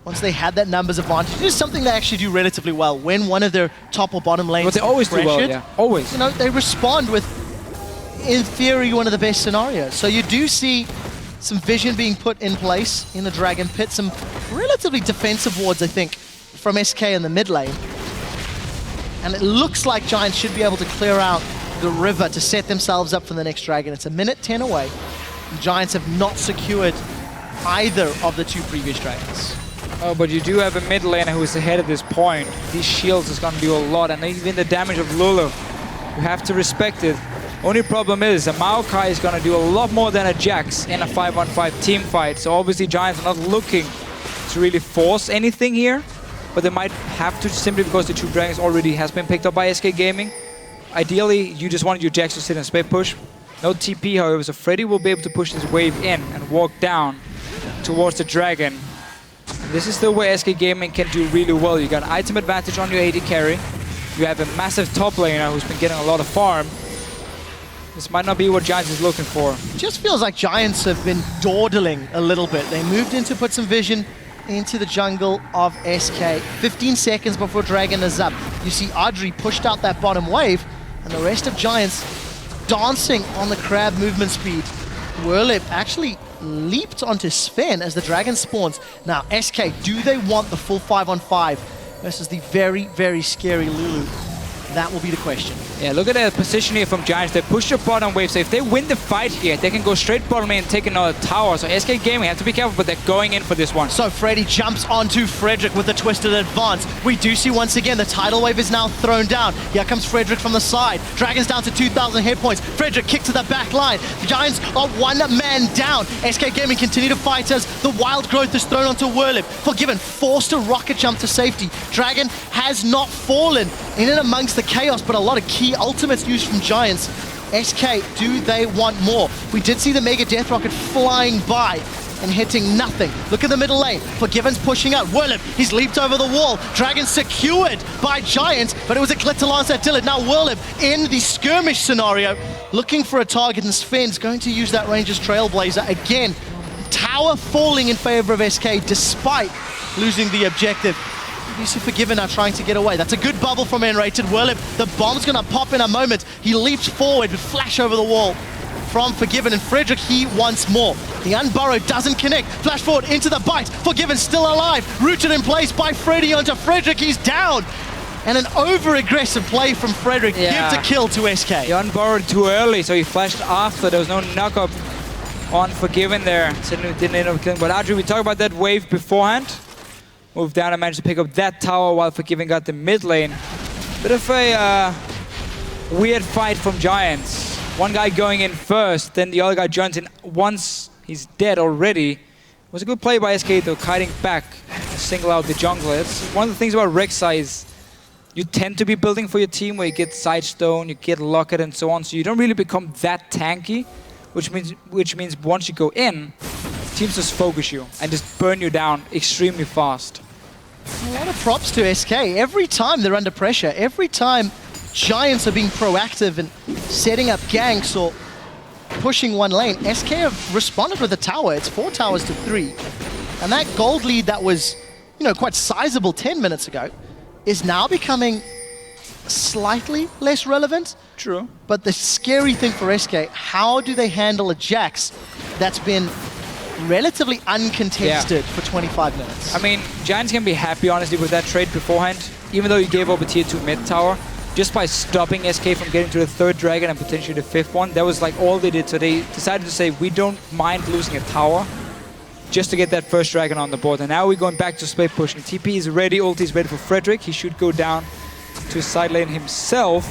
once they had that numbers advantage, it is something they actually do relatively well. When one of their top or bottom lanes But they always do well, yeah. Always. You know, they respond with, in theory, one of the best scenarios. So you do see some vision being put in place in the Dragon Pit. Some relatively defensive wards, I think, from SK in the mid lane. And it looks like Giants should be able to clear out the river to set themselves up for the next Dragon. It's a minute 10 away. And Giants have not secured either of the 2 previous Dragons. Oh, but you do have a mid laner who is ahead at this point. These shields is going to do a lot, and even the damage of Lulu, you have to respect it. Only problem is a Maokai is going to do a lot more than a Jax in a 5-on-5 team fight. So obviously Giants are not looking to really force anything here, but they might have to simply because the 2 Dragons already has been picked up by SK Gaming. Ideally, you just wanted your Jax to sit and split push. No TP, however, so Freddy will be able to push this wave in and walk down towards the Dragon. This is the way SK Gaming can do really well. You got an item advantage on your AD carry. You have a massive top laner who's been getting a lot of farm. This might not be what Giants is looking for. It just feels like Giants have been dawdling a little bit. They moved in to put some vision into the jungle of SK. 15 seconds before Dragon is up. You see Audrey pushed out that bottom wave, and the rest of Giants dancing on the crab movement speed. Werlip actually leaped onto Sven as the Dragon spawns. Now, SK, do they want the full 5-on-5 versus the very, very scary Lulu? That will be the question. Yeah, look at the position here from Giants. They push the bottom wave, so if they win the fight here, they can go straight bottom lane and take another tower. So SK Gaming have to be careful, but they're going in for this one. So Freddy jumps onto Frederick with a twisted advance. We do see once again the tidal wave is now thrown down. Here comes Frederick from the side. Dragon's down to 2,000 hit points. Frederick kicked to the back line. The Giants are 1 man down. SK Gaming continue to fight as the wild growth is thrown onto Werlip. Forgiven, forced to rocket jump to safety. Dragon has not fallen in and amongst the chaos, but a lot of key ultimates used from Giants. SK, do they want more? We did see the Mega Death Rocket flying by and hitting nothing. Look at the middle lane. Forgiven's pushing out. Werlip, he's leaped over the wall. Dragon secured by Giants, but it was a Glitter Lance that did it. Now Werlip in the skirmish scenario, looking for a target, and Sven's going to use that Ranger's Trailblazer again. Tower falling in favor of SK despite losing the objective. You see Forgiven now trying to get away. That's a good bubble from N-Rated. Werlip, the bomb's gonna pop in a moment. He leaps forward with flash over the wall from Forgiven, and Frederick, he wants more. The Unburrowed doesn't connect. Flash forward into the bite. Forgiven still alive. Rooted in place by Freddy onto Frederick. He's down. And an over-aggressive play from Frederick. Yeah. Gives a kill to SK. He unburrowed too early, so he flashed after. There was no knock-up on Forgiven there. So it didn't end up killing. But Audrey, we talked about that wave beforehand. Moved down and managed to pick up that tower while Forgiven got the mid lane. Bit of a weird fight from Giants. One guy going in first, then the other guy joins in once he's dead already. It was a good play by SK though, kiting back. single out the jungler. It's one of the things about Rek'Sai is you tend to be building for your team where you get Sidestone, you get Locket and so on, so you don't really become that tanky, which means once you go in, teams just focus you and just burn you down extremely fast. A lot of props to SK. Every time they're under pressure, every time Giants are being proactive and setting up ganks or pushing one lane, SK have responded with a tower. It's 4 towers to 3. And that gold lead that was, you know, quite sizable 10 minutes ago is now becoming slightly less relevant. True. But the scary thing for SK, how do they handle a Jax that's been relatively uncontested for 25 minutes? I mean, Giants can be happy, honestly, with that trade beforehand. Even though you gave up a tier 2 mid tower, just by stopping SK from getting to the 3rd dragon and potentially the 5th one, that was like all they did. So they decided to say, we don't mind losing a tower just to get that 1st dragon on the board. And now we're going back to split pushing. TP is ready, ulti is ready for Frederick. He should go down to his side lane himself,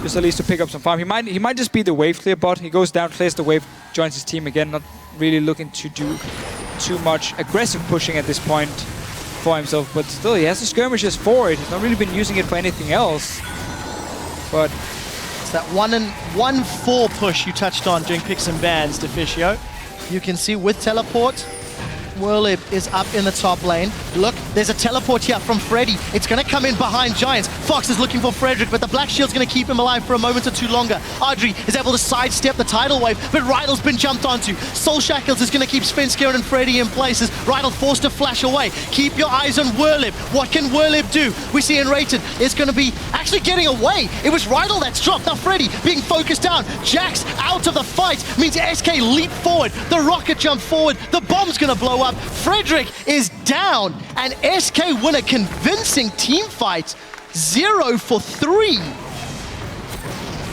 just at least to pick up some farm. He might just be the wave clear bot. He goes down, clears the wave, joins his team again, not really looking to do too much aggressive pushing at this point for himself. But still, he has the skirmishes for it. He's not really been using it for anything else. But it's that 1-4 push you touched on during picks and bans, Deficio. You can see with teleport, Whirlib is up in the top lane. Look, there's a teleport here from Freddy. It's going to come in behind Giants. Fox is looking for Frederick, but the Black Shield's going to keep him alive for a moment or two longer. Audrey is able to sidestep the tidal wave, but Rydell's been jumped onto. Soul Shackles is going to keep Svenskeren and Freddy in places. Rydell forced to flash away. Keep your eyes on Whirlib. What can Whirlib do? We see Enrated is going to be actually getting away. It was Rydell that's dropped. Now Freddy being focused down. Jax out of the fight means SK leap forward. The rocket jump forward. The bomb's going to blow up. Frederick is down, and SK win a convincing team fight, 0 for 3.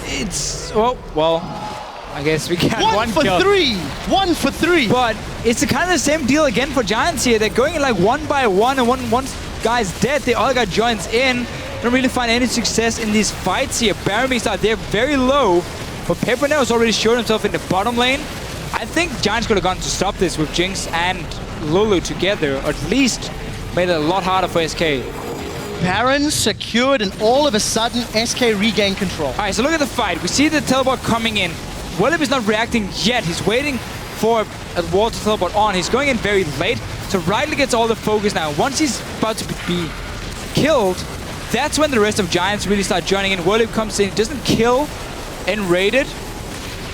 it's, well, I guess we got one for kill. 3. 1 for 3. But it's kind of the same deal again for Giants here. They're going in like 1 by 1, and one guy's dead. The other guy joins in. Don't really find any success in these fights here. Baron out there very low, but Pepper now has already shown himself in the bottom lane. I think Giants could have gone to stop this with Jinx and Lulu together, or at least made it a lot harder for SK. Baron secured, and all of a sudden, SK regained control. All right, so look at the fight. We see the teleport coming in. Whirlib is not reacting yet. He's waiting for a wall to teleport on. He's going in very late, so Riley gets all the focus now. Once he's about to be killed, that's when the rest of Giants really start joining in. Whirlib comes in, doesn't kill Enrated,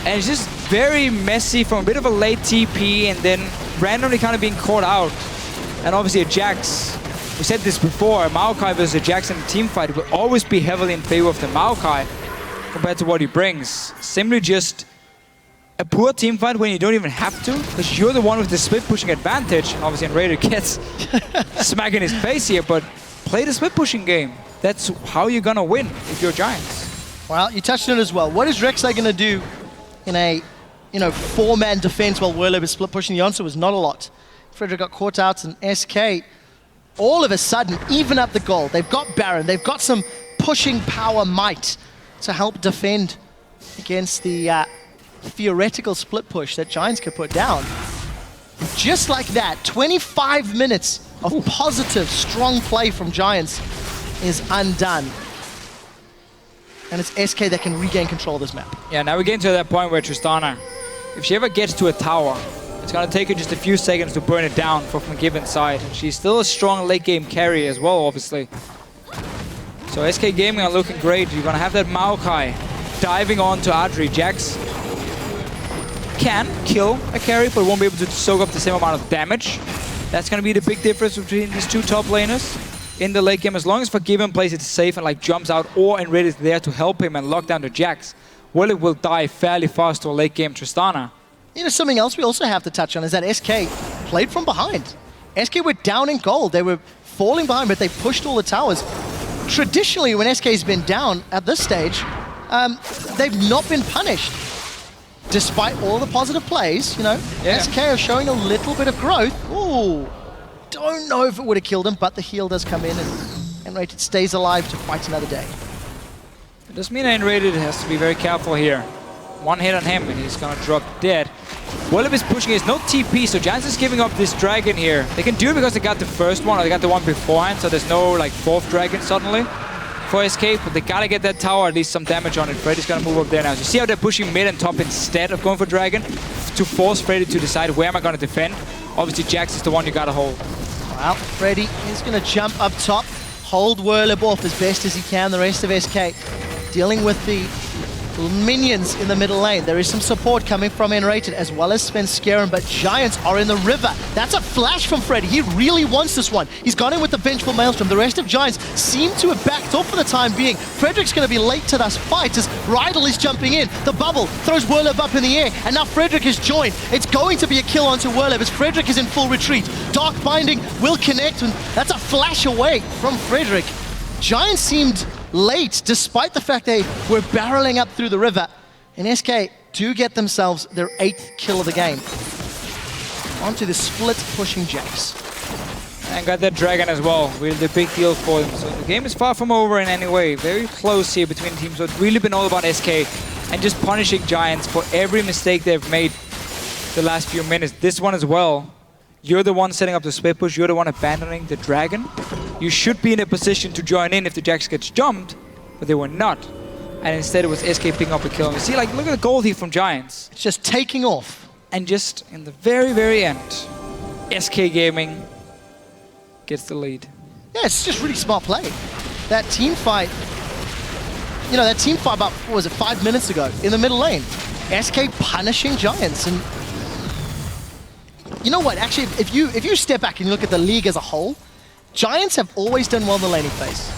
and it's just very messy from a bit of a late TP and then randomly kind of being caught out. And obviously a Jax, we said this before, a Maokai versus a Jax in a team fight will always be heavily in favor of the Maokai compared to what he brings. Simply just a poor team fight when you don't even have to, because you're the one with the split pushing advantage. Obviously Enrated gets smack in his face here, but play the split pushing game. That's how you're gonna win if you're Giants. Well, you touched on it as well. What is Rek'Sai gonna do in a, 4-man defense while Whirlib is split pushing? The answer was not a lot. Frederick got caught out, and SK all of a sudden even up the goal. They've got Baron, they've got some pushing power might to help defend against the theoretical split push that Giants could put down. And just like that, 25 minutes of positive, strong play from Giants is undone. And it's SK that can regain control of this map. Yeah, now we're getting to that point where Tristana, if she ever gets to a tower, it's going to take her just a few seconds to burn it down from a given side. And she's still a strong late game carry as well, obviously. So SK Gaming are looking great. You're going to have that Maokai diving on to Adri. Jax can kill a carry, but won't be able to soak up the same amount of damage. That's going to be the big difference between these two top laners in the late game. As long as Forgiven plays it safe and like jumps out, or Enrated is there to help him and lock down the Jax, Whirlib will die fairly fast to a late game Tristana. Something else we also have to touch on is that SK played from behind. SK were down in gold. They were falling behind, but they pushed all the towers. Traditionally, when SK's been down at this stage, they've not been punished. Despite all the positive plays, SK are showing a little bit of growth. Ooh, don't know if it would have killed him, but the heal does come in, and Enrated stays alive to fight another day. It does mean Enrated has to be very careful here. One hit on him, and he's gonna drop dead. Willip is pushing. There's no TP, so Giants is giving up this dragon here. They can do it because they got the first one, or they got the one beforehand, so there's no like fourth dragon suddenly for Escape, but they gotta get that tower, at least some damage on it. Freddy's gonna move up there now. So you see how they're pushing mid and top instead of going for dragon to force Freddy to decide where am I gonna defend. Obviously, Jax is the one you gotta hold. Well, Freddy is gonna jump up top, hold Whirlib off as best as he can. The rest of SK dealing with the minions in the middle lane. There is some support coming from Enrated as well as Svenskeren, but Giants are in the river. That's a flash from Freddy. He really wants this one. He's gone in with the Vengeful Maelstrom. The rest of Giants seem to have backed off for the time being. Frederick's going to be late to this fight as Rydal is jumping in. The bubble throws Whirlib up in the air, and now Frederick has joined. It's going to be a kill onto Whirlib as Frederick is in full retreat. Dark Binding will connect, and that's a flash away from Frederick. Giants seemed late, despite the fact they were barreling up through the river. And SK do get themselves their 8th kill of the game. Onto the split pushing Jax. And got that dragon as well. Really the big deal for them. So the game is far from over in any way. Very close here between teams. So it's really been all about SK and just punishing Giants for every mistake they've made the last few minutes. This one as well. You're the one setting up the split push. You're the one abandoning the dragon. You should be in a position to join in if the Jax gets jumped, but they were not. And instead it was SK picking up a kill. And you see, like, look at the gold here from Giants. It's just taking off. And just in the very, very end, SK Gaming gets the lead. Yeah, it's just really smart play. That team fight, you know, that team fight about, what was it, 5 minutes ago in the middle lane. SK punishing Giants. And you know what, actually, if you step back and you look at the league as a whole, Giants have always done well in the laning phase.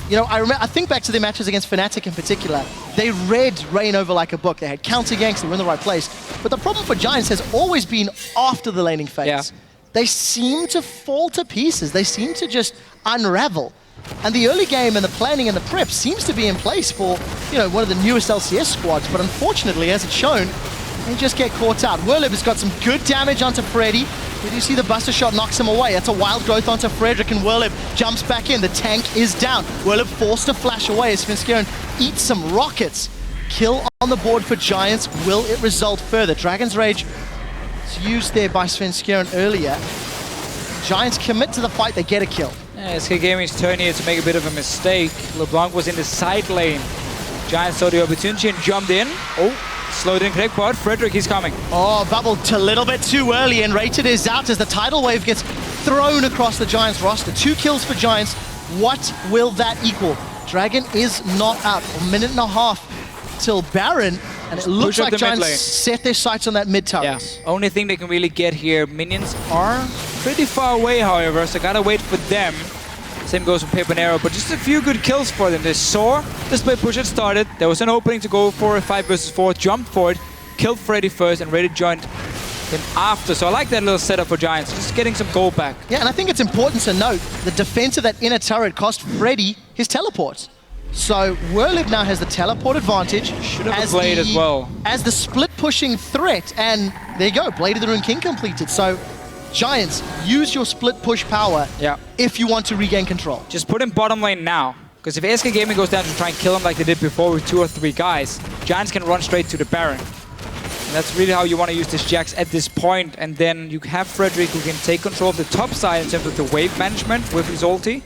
You know, I think back to their matches against Fnatic in particular. They read Rain over like a book. They had counter ganks, they were in the right place. But the problem for Giants has always been after the laning phase. Yeah. They seem to fall to pieces. They seem to just unravel. And the early game and the planning and the prep seems to be in place for, you know, one of the newest LCS squads. But unfortunately, as it's shown, they just get caught out. Whirlib has got some good damage onto Freddy. Did you see the Buster Shot knocks him away? That's a wild growth onto Frederick, and Whirlib jumps back in. The tank is down. Whirlib forced to flash away as Svenskeren eats some rockets. Kill on the board for Giants. Will it result further? Dragon's Rage is used there by Svenskeren earlier. Giants commit to the fight. They get a kill. Yeah, SK Gaming's turn here to make a bit of a mistake. LeBlanc was in the side lane. Giants saw the opportunity and jumped in. Oh. Slowed in correct part. Frederick, he's coming. Oh, bubbled a little bit too early, and Rated is out as the tidal wave gets thrown across the Giants roster. 2 kills for Giants. What will that equal? Dragon is not up. A minute and a half till Baron, and it looks like Giants set their sights on that mid tower. Yeah. Only thing they can really get here. Minions are pretty far away, however, so gotta wait for them. Same goes for Paper and Arrow, but just a few good kills for them. They saw the split push had started. There was an opening to go for a 5 versus 4, jumped for it, killed Freddy first, and Rated joined him after. So I like that little setup for Giants, just getting some gold back. Yeah, and I think it's important to note the defense of that inner turret cost Freddy his teleport. So Whirlib now has the teleport advantage. Should have a Blade as well. As the split pushing threat, and there you go, Blade of the Rune King completed. So Giants, use your split push power if you want to regain control. Just put him bottom lane now, because if SK Gaming goes down to try and kill him like they did before with 2 or 3 guys, Giants can run straight to the Baron. And that's really how you want to use this Jax at this point. And then you have Frederick who can take control of the top side in terms of the wave management with his ulti.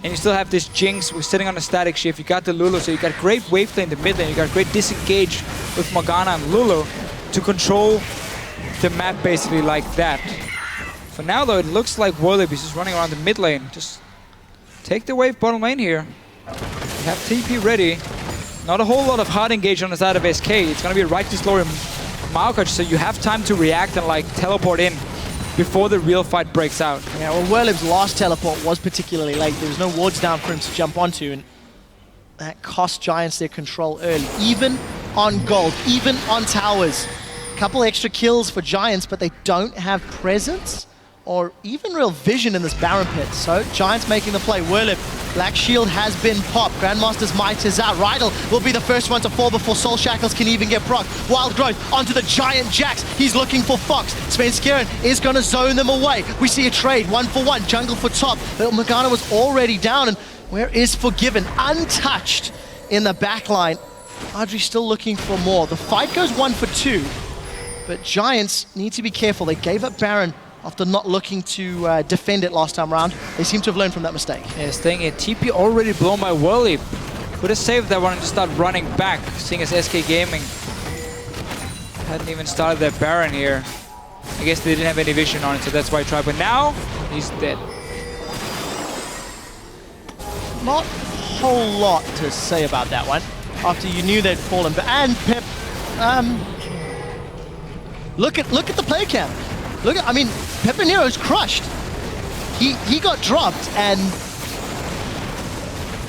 And you still have this Jinx who's sitting on a static shift. You got the Lulu, so you got great wave play in the mid lane. You got great disengage with Morgana and Lulu to control the map basically like that. For now, though, it looks like Whirlib is just running around the mid lane. Just take the wave bottom lane here. You have TP ready. Not a whole lot of hard engage on the side of SK. It's going to be a right to slow him Malkach, so you have time to react and like teleport in before the real fight breaks out. Yeah, well, Whirlib's last teleport was particularly late. There was no wards down for him to jump onto, and that cost Giants their control early. Even on gold, even on towers. A couple extra kills for Giants, but they don't have presence or even real vision in this Baron pit. So Giants making the play. Whirlib, Black Shield has been popped. Grandmaster's Might is out. Rydal will be the first one to fall before Soul Shackles can even get proc. Wild Growth onto the giant Jax. He's looking for Fox. Svenskeren is going to zone them away. We see a trade, 1-for-1, jungle for top. But Morgana was already down, and where is Forgiven? Untouched in the backline. Audrey still looking for more. The fight goes 1 for 2, but Giants need to be careful. They gave up Baron after not looking to defend it last time around. They seem to have learned from that mistake. Yeah, staying here. TP already blown by Whirly. Could have saved that one and just start running back, seeing as SK Gaming hadn't even started their Baron here. I guess they didn't have any vision on it, so that's why I tried. But now, he's dead. Not a whole lot to say about that one. After you knew they'd fallen. And Pep, look at the play cam. I mean, Pepinero's crushed. He got dropped and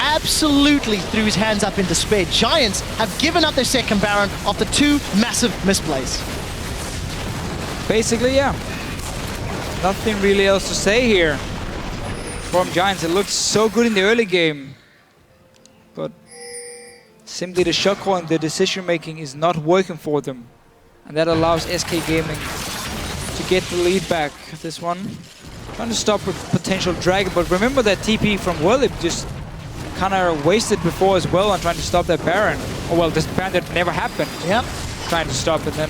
absolutely threw his hands up in despair. Giants have given up their second Baron after 2 massive misplays. Basically, yeah. Nothing really else to say here from Giants. It looked so good in the early game, but simply the shot call and the decision making is not working for them, and that allows SK Gaming to get the lead back. This one trying to stop a potential drag, but remember that TP from Whirlip just kind of wasted before as well on trying to stop that Baron. Oh well, this Baron that never happened. Yep. Trying to stop it, then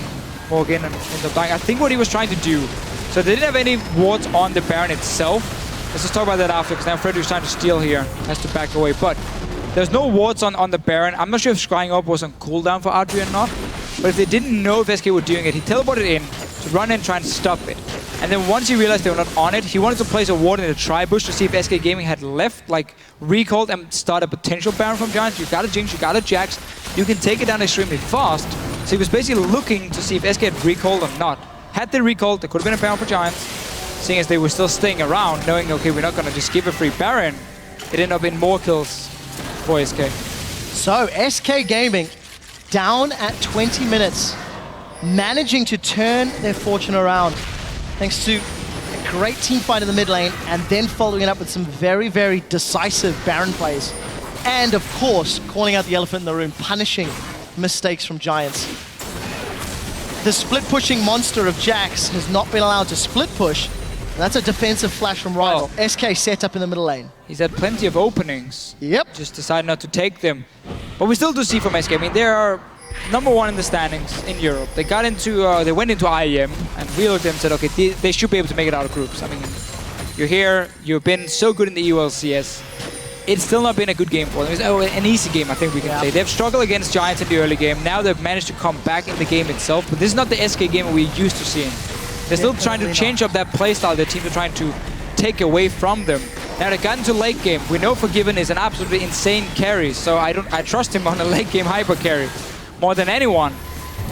Morgan and end up dying. I think what he was trying to do, so they didn't have any wards on the Baron itself. Let's just talk about that after, because now Frederick's trying to steal here. Has to back away, but there's no wards on the Baron. I'm not sure if Scrying Up was on cooldown for Audrey or not, but if they didn't know if SK were doing it, he teleported in to run in and try and stop it. And then once he realized they were not on it, he wanted to place a ward in the tri-bush to see if SK Gaming had left, like recalled and start a potential Baron from Giants. You got a Jinx, you got a Jax, you can take it down extremely fast. So he was basically looking to see if SK had recalled or not. Had they recalled, there could have been a Baron for Giants, seeing as they were still staying around, knowing, okay, we're not going to just give a free Baron. It ended up in more kills for SK. So SK Gaming down at 20 minutes, managing to turn their fortune around thanks to a great team fight in the mid lane and then following it up with some very, very decisive Baron plays. And of course, calling out the elephant in the room, punishing mistakes from Giants. The split pushing monster of Jax has not been allowed to split push. That's a defensive flash from Riot. Oh. SK set up in the middle lane. He's had plenty of openings. Yep. Just decided not to take them. But we still do see from SK. I mean, they are #1 in the standings in Europe. They got into, they went into IEM, and we looked at them and said, okay, they should be able to make it out of groups. I mean, you're here, you've been so good in the LCS. It's still not been a good game for them. It's an easy game, I think we can say. They've struggled against Giants in the early game. Now they've managed to come back in the game itself, but this is not the SK game we're used to seeing. They're still trying to change up that playstyle their teams are trying to take away from them. Now they got into late game. We know Forgiven is an absolutely insane carry, so I trust him on a late game hyper carry more than anyone.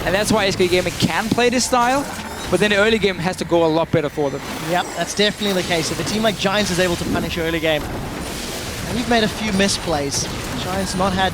And that's why SK Gaming can play this style, but then the early game has to go a lot better for them. Yep, that's definitely the case. If a team like Giants is able to punish early game, and you've made a few misplays. Giants not had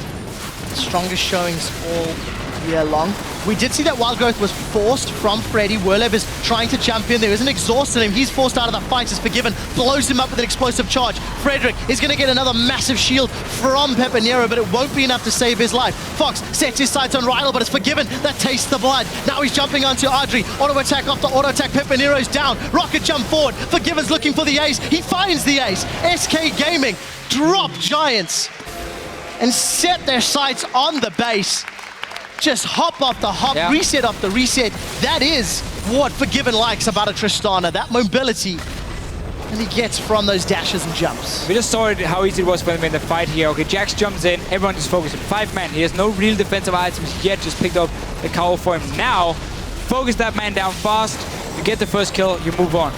the strongest showings all year long. We did see that wild growth was forced from Freddy. Werlev is trying to jump in. There is an exhaust in him. He's forced out of the fight as Forgiven blows him up with an explosive charge. Frederick is going to get another massive shield from Pepinero, but it won't be enough to save his life. Fox sets his sights on Rydell, but it's Forgiven that tastes the blood. Now he's jumping onto Audrey. Auto attack after auto attack. Pepinero's down. Rocket jump forward. Forgiven's looking for the ace. He finds the ace. SK Gaming drop Giants and set their sights on the base. Just hop off the hop, reset off the reset. That is what Forgiven likes about a Tristana, that mobility and he gets from those dashes and jumps. We just saw how easy it was for him in the fight here. Okay, Jax jumps in, everyone is focusing. 5 man, he has no real defensive items yet, just picked up the cowl for him now. Focus that man down fast, you get the first kill, you move on.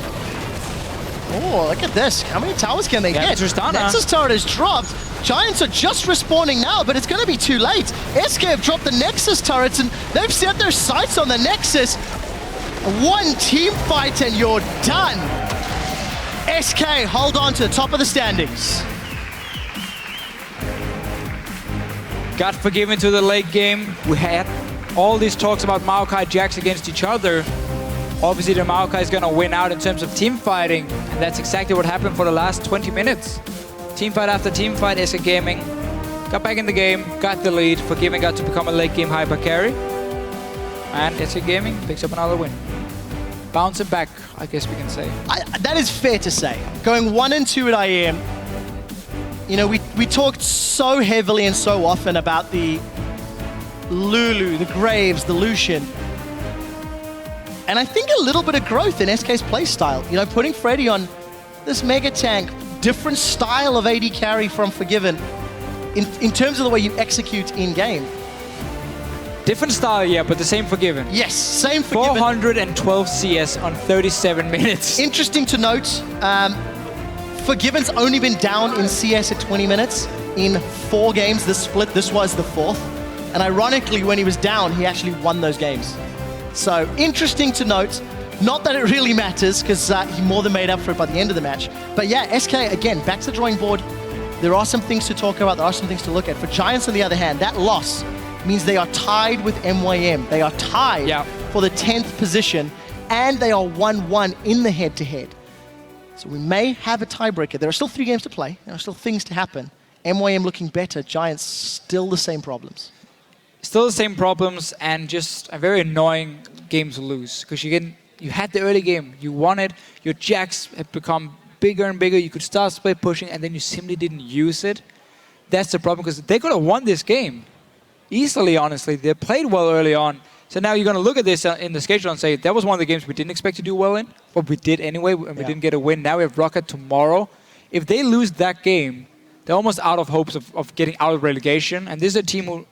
Oh, look at this. How many towers can they get? Tristana. Nexus turret is dropped. Giants are just respawning now, but it's going to be too late. SK have dropped the Nexus turrets, and they've set their sights on the Nexus. One team fight, and you're done. SK hold on to the top of the standings. Got Forgiven to the late game. We had all these talks about Maokai Jax against each other. Obviously, the Maokai is going to win out in terms of team fighting, and that's exactly what happened for the last 20 minutes. Team fight after team fight, SK Gaming got back in the game, got the lead. Forgiven got to become a late game hyper carry, and SK Gaming picks up another win. Bouncing back, I guess we can say. That is fair to say. Going 1 and 2 at IEM, you know, we talked so heavily and so often about the Lulu, the Graves, the Lucian. And I think a little bit of growth in SK's playstyle. You know, putting Freddy on this mega tank, different style of AD carry from Forgiven in terms of the way you execute in-game. Different style, yeah, but the same Forgiven. Yes, same Forgiven. 412 CS on 37 minutes. Interesting to note, Forgiven's only been down in CS at 20 minutes in 4 games this split. This was the 4th. And ironically, when he was down, he actually won those games. So interesting to note. Not that it really matters, because he more than made up for it by the end of the match. But yeah, SK, again, back to the drawing board. There are some things to talk about. There are some things to look at. For Giants, on the other hand, that loss means they are tied with MYM. They are tied for the 10th position, and they are 1-1 in the head-to-head. So we may have a tiebreaker. There are still 3 games to play. There are still things to happen. MYM looking better. Giants still the same problems. Still the same problems, and just a very annoying game to lose. Because you had the early game. You won it. Your jacks have become bigger and bigger. You could start split pushing, and then you simply didn't use it. That's the problem, because they could have won this game easily, honestly. They played well early on. So now you're going to look at this in the schedule and say, that was one of the games we didn't expect to do well in, but we did anyway, and we didn't get a win. Now we have Rocket tomorrow. If they lose that game, they're almost out of hopes of getting out of relegation. And this is a team who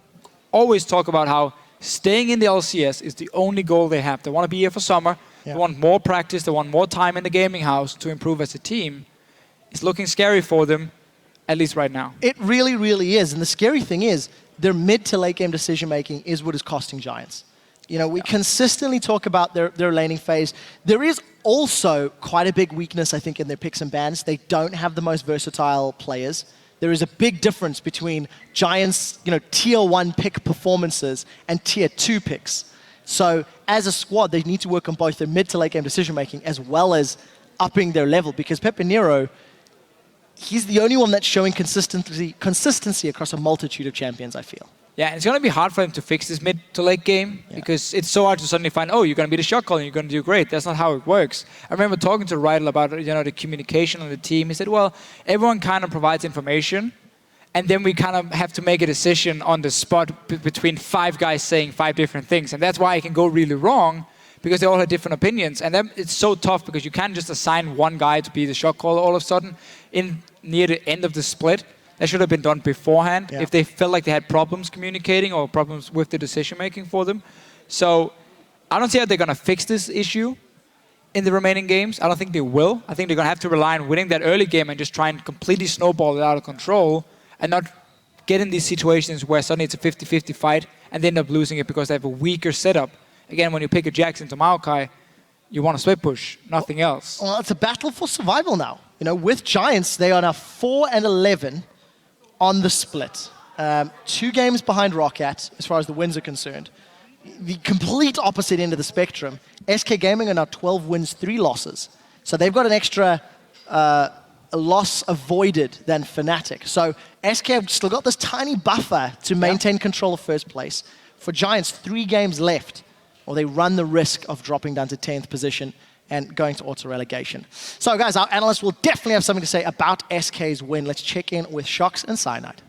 always talk about how staying in the LCS is the only goal they have. They want to be here for summer. They want more practice. They want more time in the gaming house to improve as a team. It's looking scary for them, at least right now. It really, really is. And the scary thing is, their mid to late game decision making is what is costing Giants. You know, we consistently talk about their laning phase. There is also quite a big weakness, I think, in their picks and bans. They don't have the most versatile players. There is a big difference between Giants, you know, tier 1 pick performances and tier 2 picks. So as a squad, they need to work on both their mid to late game decision making as well as upping their level, because Pepe Nero, he's the only one that's showing consistency across a multitude of champions, I feel. Yeah, and it's going to be hard for him to fix this mid to late game because it's so hard to suddenly find, oh, you're going to be the shot caller and you're going to do great. That's not how it works. I remember talking to Riot about, you know, the communication on the team. He said, well, everyone kind of provides information, and then we kind of have to make a decision on the spot between 5 guys saying 5 different things. And that's why it can go really wrong, because they all have different opinions. And then it's so tough because you can't just assign one guy to be the shot caller all of a sudden near the end of the split. That should have been done beforehand if they felt like they had problems communicating or problems with the decision-making for them. So I don't see how they're going to fix this issue in the remaining games. I don't think they will. I think they're going to have to rely on winning that early game and just try and completely snowball it out of control and not get in these situations where suddenly it's a 50-50 fight and they end up losing it because they have a weaker setup. Again, when you pick a Jackson to Maokai, you want to split push, nothing else. Well, it's a battle for survival now. You know, with Giants, they are now 4-11 on the split. 2 games behind Rocket as far as the wins are concerned. The complete opposite end of the spectrum. SK Gaming are now 12 wins, 3 losses. So they've got an extra loss avoided than Fnatic. So SK have still got this tiny buffer to maintain control of first place. For Giants, 3 games left, or they run the risk of dropping down to 10th position and going to auto-relegation. So guys, our analysts will definitely have something to say about SK's win. Let's check in with Shox and Cyanide.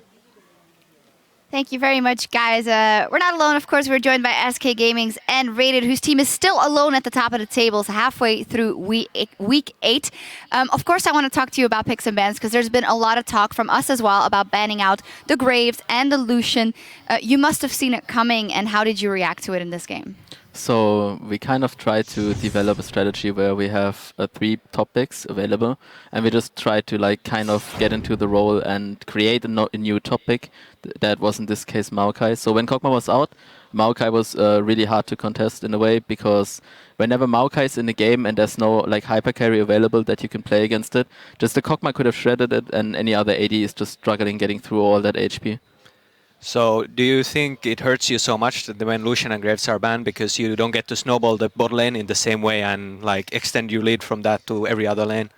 Thank you very much, guys. We're not alone, of course. We're joined by SK Gaming's and Rated, whose team is still alone at the top of the tables halfway through week 8. Of course, I want to talk to you about picks and bans, because there's been a lot of talk from us as well about banning out the Graves and the Lucian. You must have seen it coming, and how did you react to it in this game? So we kind of try to develop a strategy where we have 3 top picks available, and we just try to like kind of get into the role and create a new top pick. That was in this case Maokai. So when Kog'Maw was out, Maokai was really hard to contest in a way, because whenever Maokai is in the game and there's no like hyper carry available that you can play against it, just the Kog'Maw could have shredded it, and any other AD is just struggling getting through all that HP. So do you think it hurts you so much that when Lucian and Graves are banned, because you don't get to snowball the bot lane in the same way and like extend your lead from that to every other lane?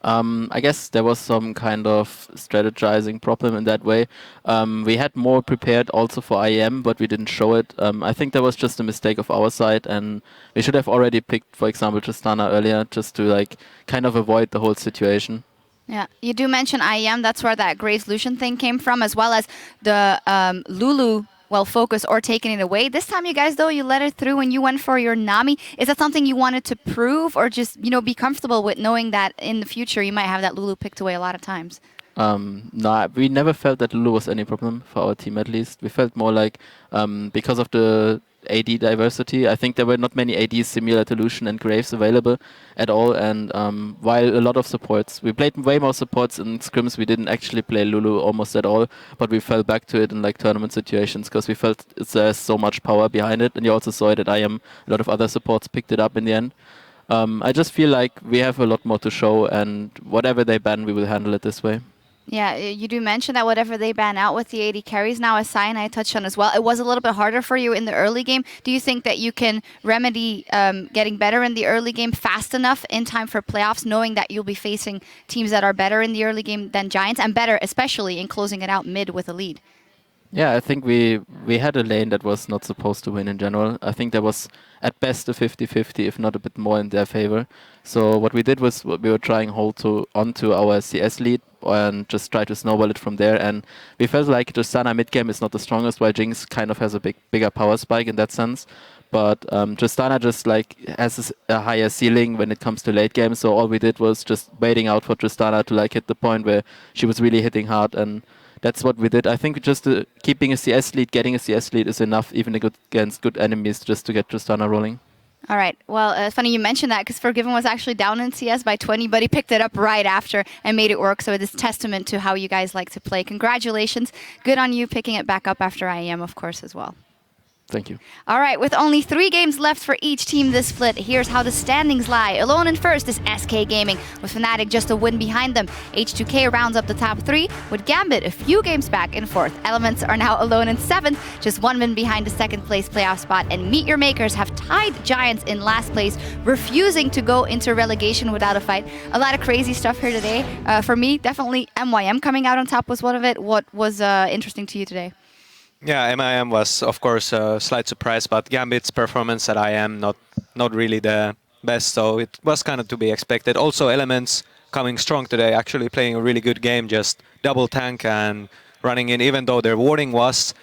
I guess there was some kind of strategizing problem in that way. We had more prepared also for IEM, but we didn't show it. I think that was just a mistake of our side, and we should have already picked, for example, Tristana earlier, just to like kind of avoid the whole situation. Yeah, you do mention IEM. That's where that Graves Lucian thing came from, as well as the Lulu well focused or taken it away. This time, you guys, though, you let it through and you went for your Nami. Is that something you wanted to prove, or just, you know, be comfortable with knowing that in the future you might have that Lulu picked away a lot of times? No, we never felt that Lulu was any problem for our team, at least. We felt more like, because of the AD diversity, I think there were not many ADs similar to Lucian and Graves available at all. And while a lot of supports, we played way more supports in scrims, we didn't actually play Lulu almost at all, but we fell back to it in like tournament situations because we felt there's so much power behind it. And you also saw it at IM, a lot of other supports picked it up in the end. I just feel like we have a lot more to show, and whatever they ban, we will handle it this way. Yeah, you do mention that whatever they ban out with the AD carries now, as Cyanide touched on as well, it was a little bit harder for you in the early game. Do you think that you can remedy getting better in the early game fast enough in time for playoffs, knowing that you'll be facing teams that are better in the early game than Giants, and better especially in closing it out mid with a lead? Yeah, I think we had a lane that was not supposed to win in general. I think there was at best a 50-50, if not a bit more in their favor. So what we did was we were trying hold onto our CS lead and just try to snowball it from there. And we felt like Justana mid game is not the strongest, while Jinx kind of has a bigger power spike in that sense. But Justana just like has a higher ceiling when it comes to late game. So all we did was just waiting out for Justana to like hit the point where she was really hitting hard, and that's what we did. I think just keeping a CS lead, getting a CS lead is enough, even against good enemies, just to get Justana rolling. All right. Well, it's funny you mentioned that, because Forgiven was actually down in CS by 20, but he picked it up right after and made it work. So it is testament to how you guys like to play. Congratulations. Good on you picking it back up after IEM, of course, as well. Thank you. All right, with only 3 games left for each team this split, here's how the standings lie. Alone in first is SK Gaming, with Fnatic just a win behind them. H2K rounds up the top 3, with Gambit a few games back in fourth. Elements are now alone in 7th, just 1 win behind the second place playoff spot. And Meet Your Makers have tied Giants in last place, refusing to go into relegation without a fight. A lot of crazy stuff here today. For me, definitely MYM coming out on top was one of it. What was interesting to you today? Yeah, MIM was, of course, a slight surprise, but Gambit's performance at IM not really the best, so it was kind of to be expected. Also, Elements coming strong today, actually playing a really good game, just double tank and running in, even though their warding was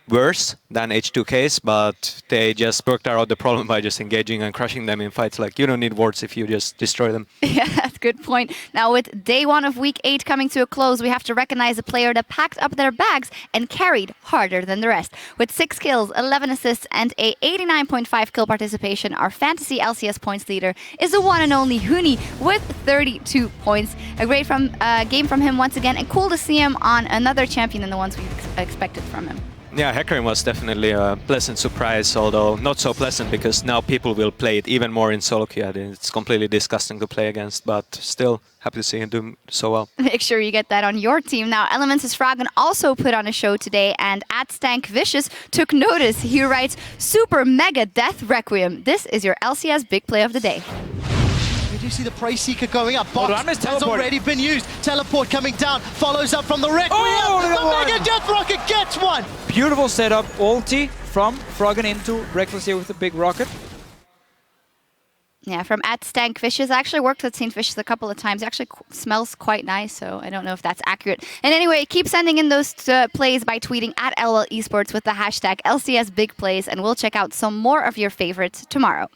worse than H2K's, but they just worked out the problem by just engaging and crushing them in fights. Like, you don't need wards if you just destroy them. Yeah, that's a good point. Now, with day 1 of week 8 coming to a close, we have to recognize a player that packed up their bags and carried harder than the rest. With 6 kills, 11 assists, and a 89.5 kill participation, our fantasy LCS points leader is the one and only Huni with 32 points. A great game from him once again, and cool to see him on another champion than the ones we expected from him. Yeah, Hecarim was definitely a pleasant surprise, although not so pleasant because now people will play it even more in solo queue. It's completely disgusting to play against, but still happy to see him do so well. Make sure you get that on your team. Now, Elements' Froggen also put on a show today, and @StankVicious took notice. He writes, "Super Mega Death Requiem. This is your LCS big play of the day." You see the Prey Seeker going up. Hold Box on, it's has teleporting. already been used. Teleport coming down. Follows up from the Requiem. Oh, the one. Mega Death Rocket gets one. Beautiful setup. Ulti from Froggen into Reckless here with a big rocket. Yeah, from @StankVicious. I actually worked with StankVicious a couple of times. It actually smells quite nice, so I don't know if that's accurate. And anyway, keep sending in those plays by tweeting @LOL Esports with the hashtag LCSBigPlays, and we'll check out some more of your favorites tomorrow.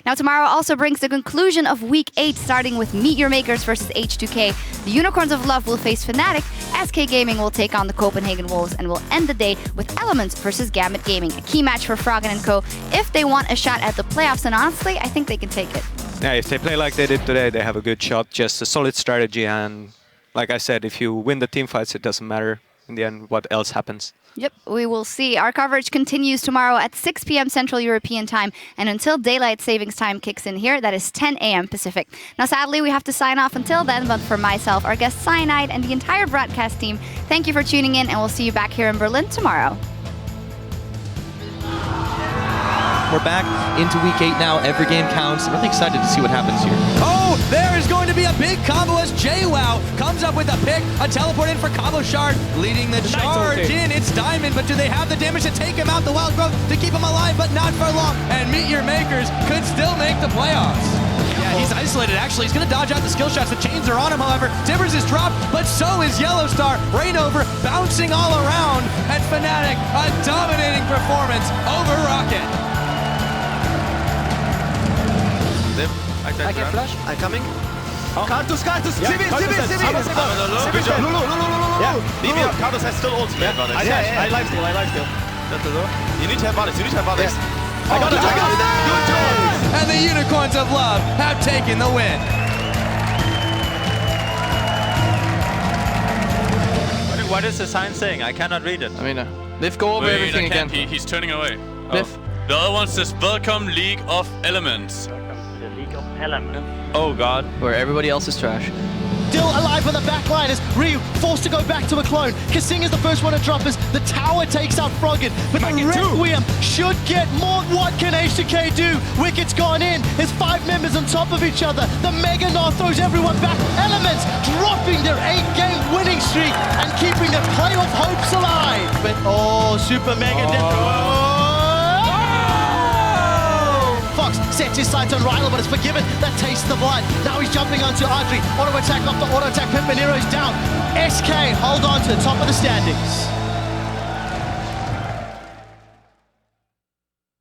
Now, tomorrow also brings the conclusion of Week 8, starting with Meet Your Makers versus H2K. The Unicorns of Love will face Fnatic, SK Gaming will take on the Copenhagen Wolves, and we'll end the day with Elements versus Gambit Gaming. A key match for Froggen and Co. if they want a shot at the playoffs, and honestly, I think they can take it. Yeah, if they play like they did today, they have a good shot. Just a solid strategy, and like I said, if you win the team fights, it doesn't matter in the end what else happens. Yep, we will see. Our coverage continues tomorrow at 6 p.m. Central European Time, and until Daylight Savings Time kicks in here, that is 10 a.m. Pacific. Now, sadly, we have to sign off until then, but for myself, our guest Cyanide, and the entire broadcast team, thank you for tuning in, and we'll see you back here in Berlin tomorrow. We're back into week 8 now. Every game counts. I'm really excited to see what happens here. Oh, there is going to be a big combo as JWoww comes up with a pick. A teleport in for Combo Shard, leading the charge in. It's Diamond, but do they have the damage to take him out? The Wild Growth to keep him alive, but not for long. And Meet Your Makers could still make the playoffs. Yeah, he's isolated, actually. He's going to dodge out the skill shots. The chains are on him, however. Tibbers is dropped, but so is Yellowstar. Rainover bouncing all around and Fnatic a dominating performance over Rocket. I can flash. I'm coming. Karthus, Yeah, Civi. Yeah, BB up. Karthus has still ult. Yeah, I lifesteal. You need to have Varus. I got it. And the Unicorns of Love have taken the win. What is the sign saying? I cannot read it. I mean, Liv, go over everything again. He's turning away. Liv. The other one says, "Welcome, League of Elements." Oh god. Where everybody else is trash. Still alive on the back line as Ryu forced to go back to a clone. Kasing is the first one to drop as the tower takes out Froggen. But the Requiem should get more. What can H2K do? Wicket's gone in. There's 5 members on top of each other. The Mega Gnar throws everyone back. Elements dropping their 8-game winning streak and keeping their playoff hopes alive. But Super Mega Fox sets his sights on Rilo, but it's forgiven. That tastes the blood. Now he's jumping onto Audrey. Auto attack off the auto attack. Pimpinero's down. SK hold on to the top of the standings.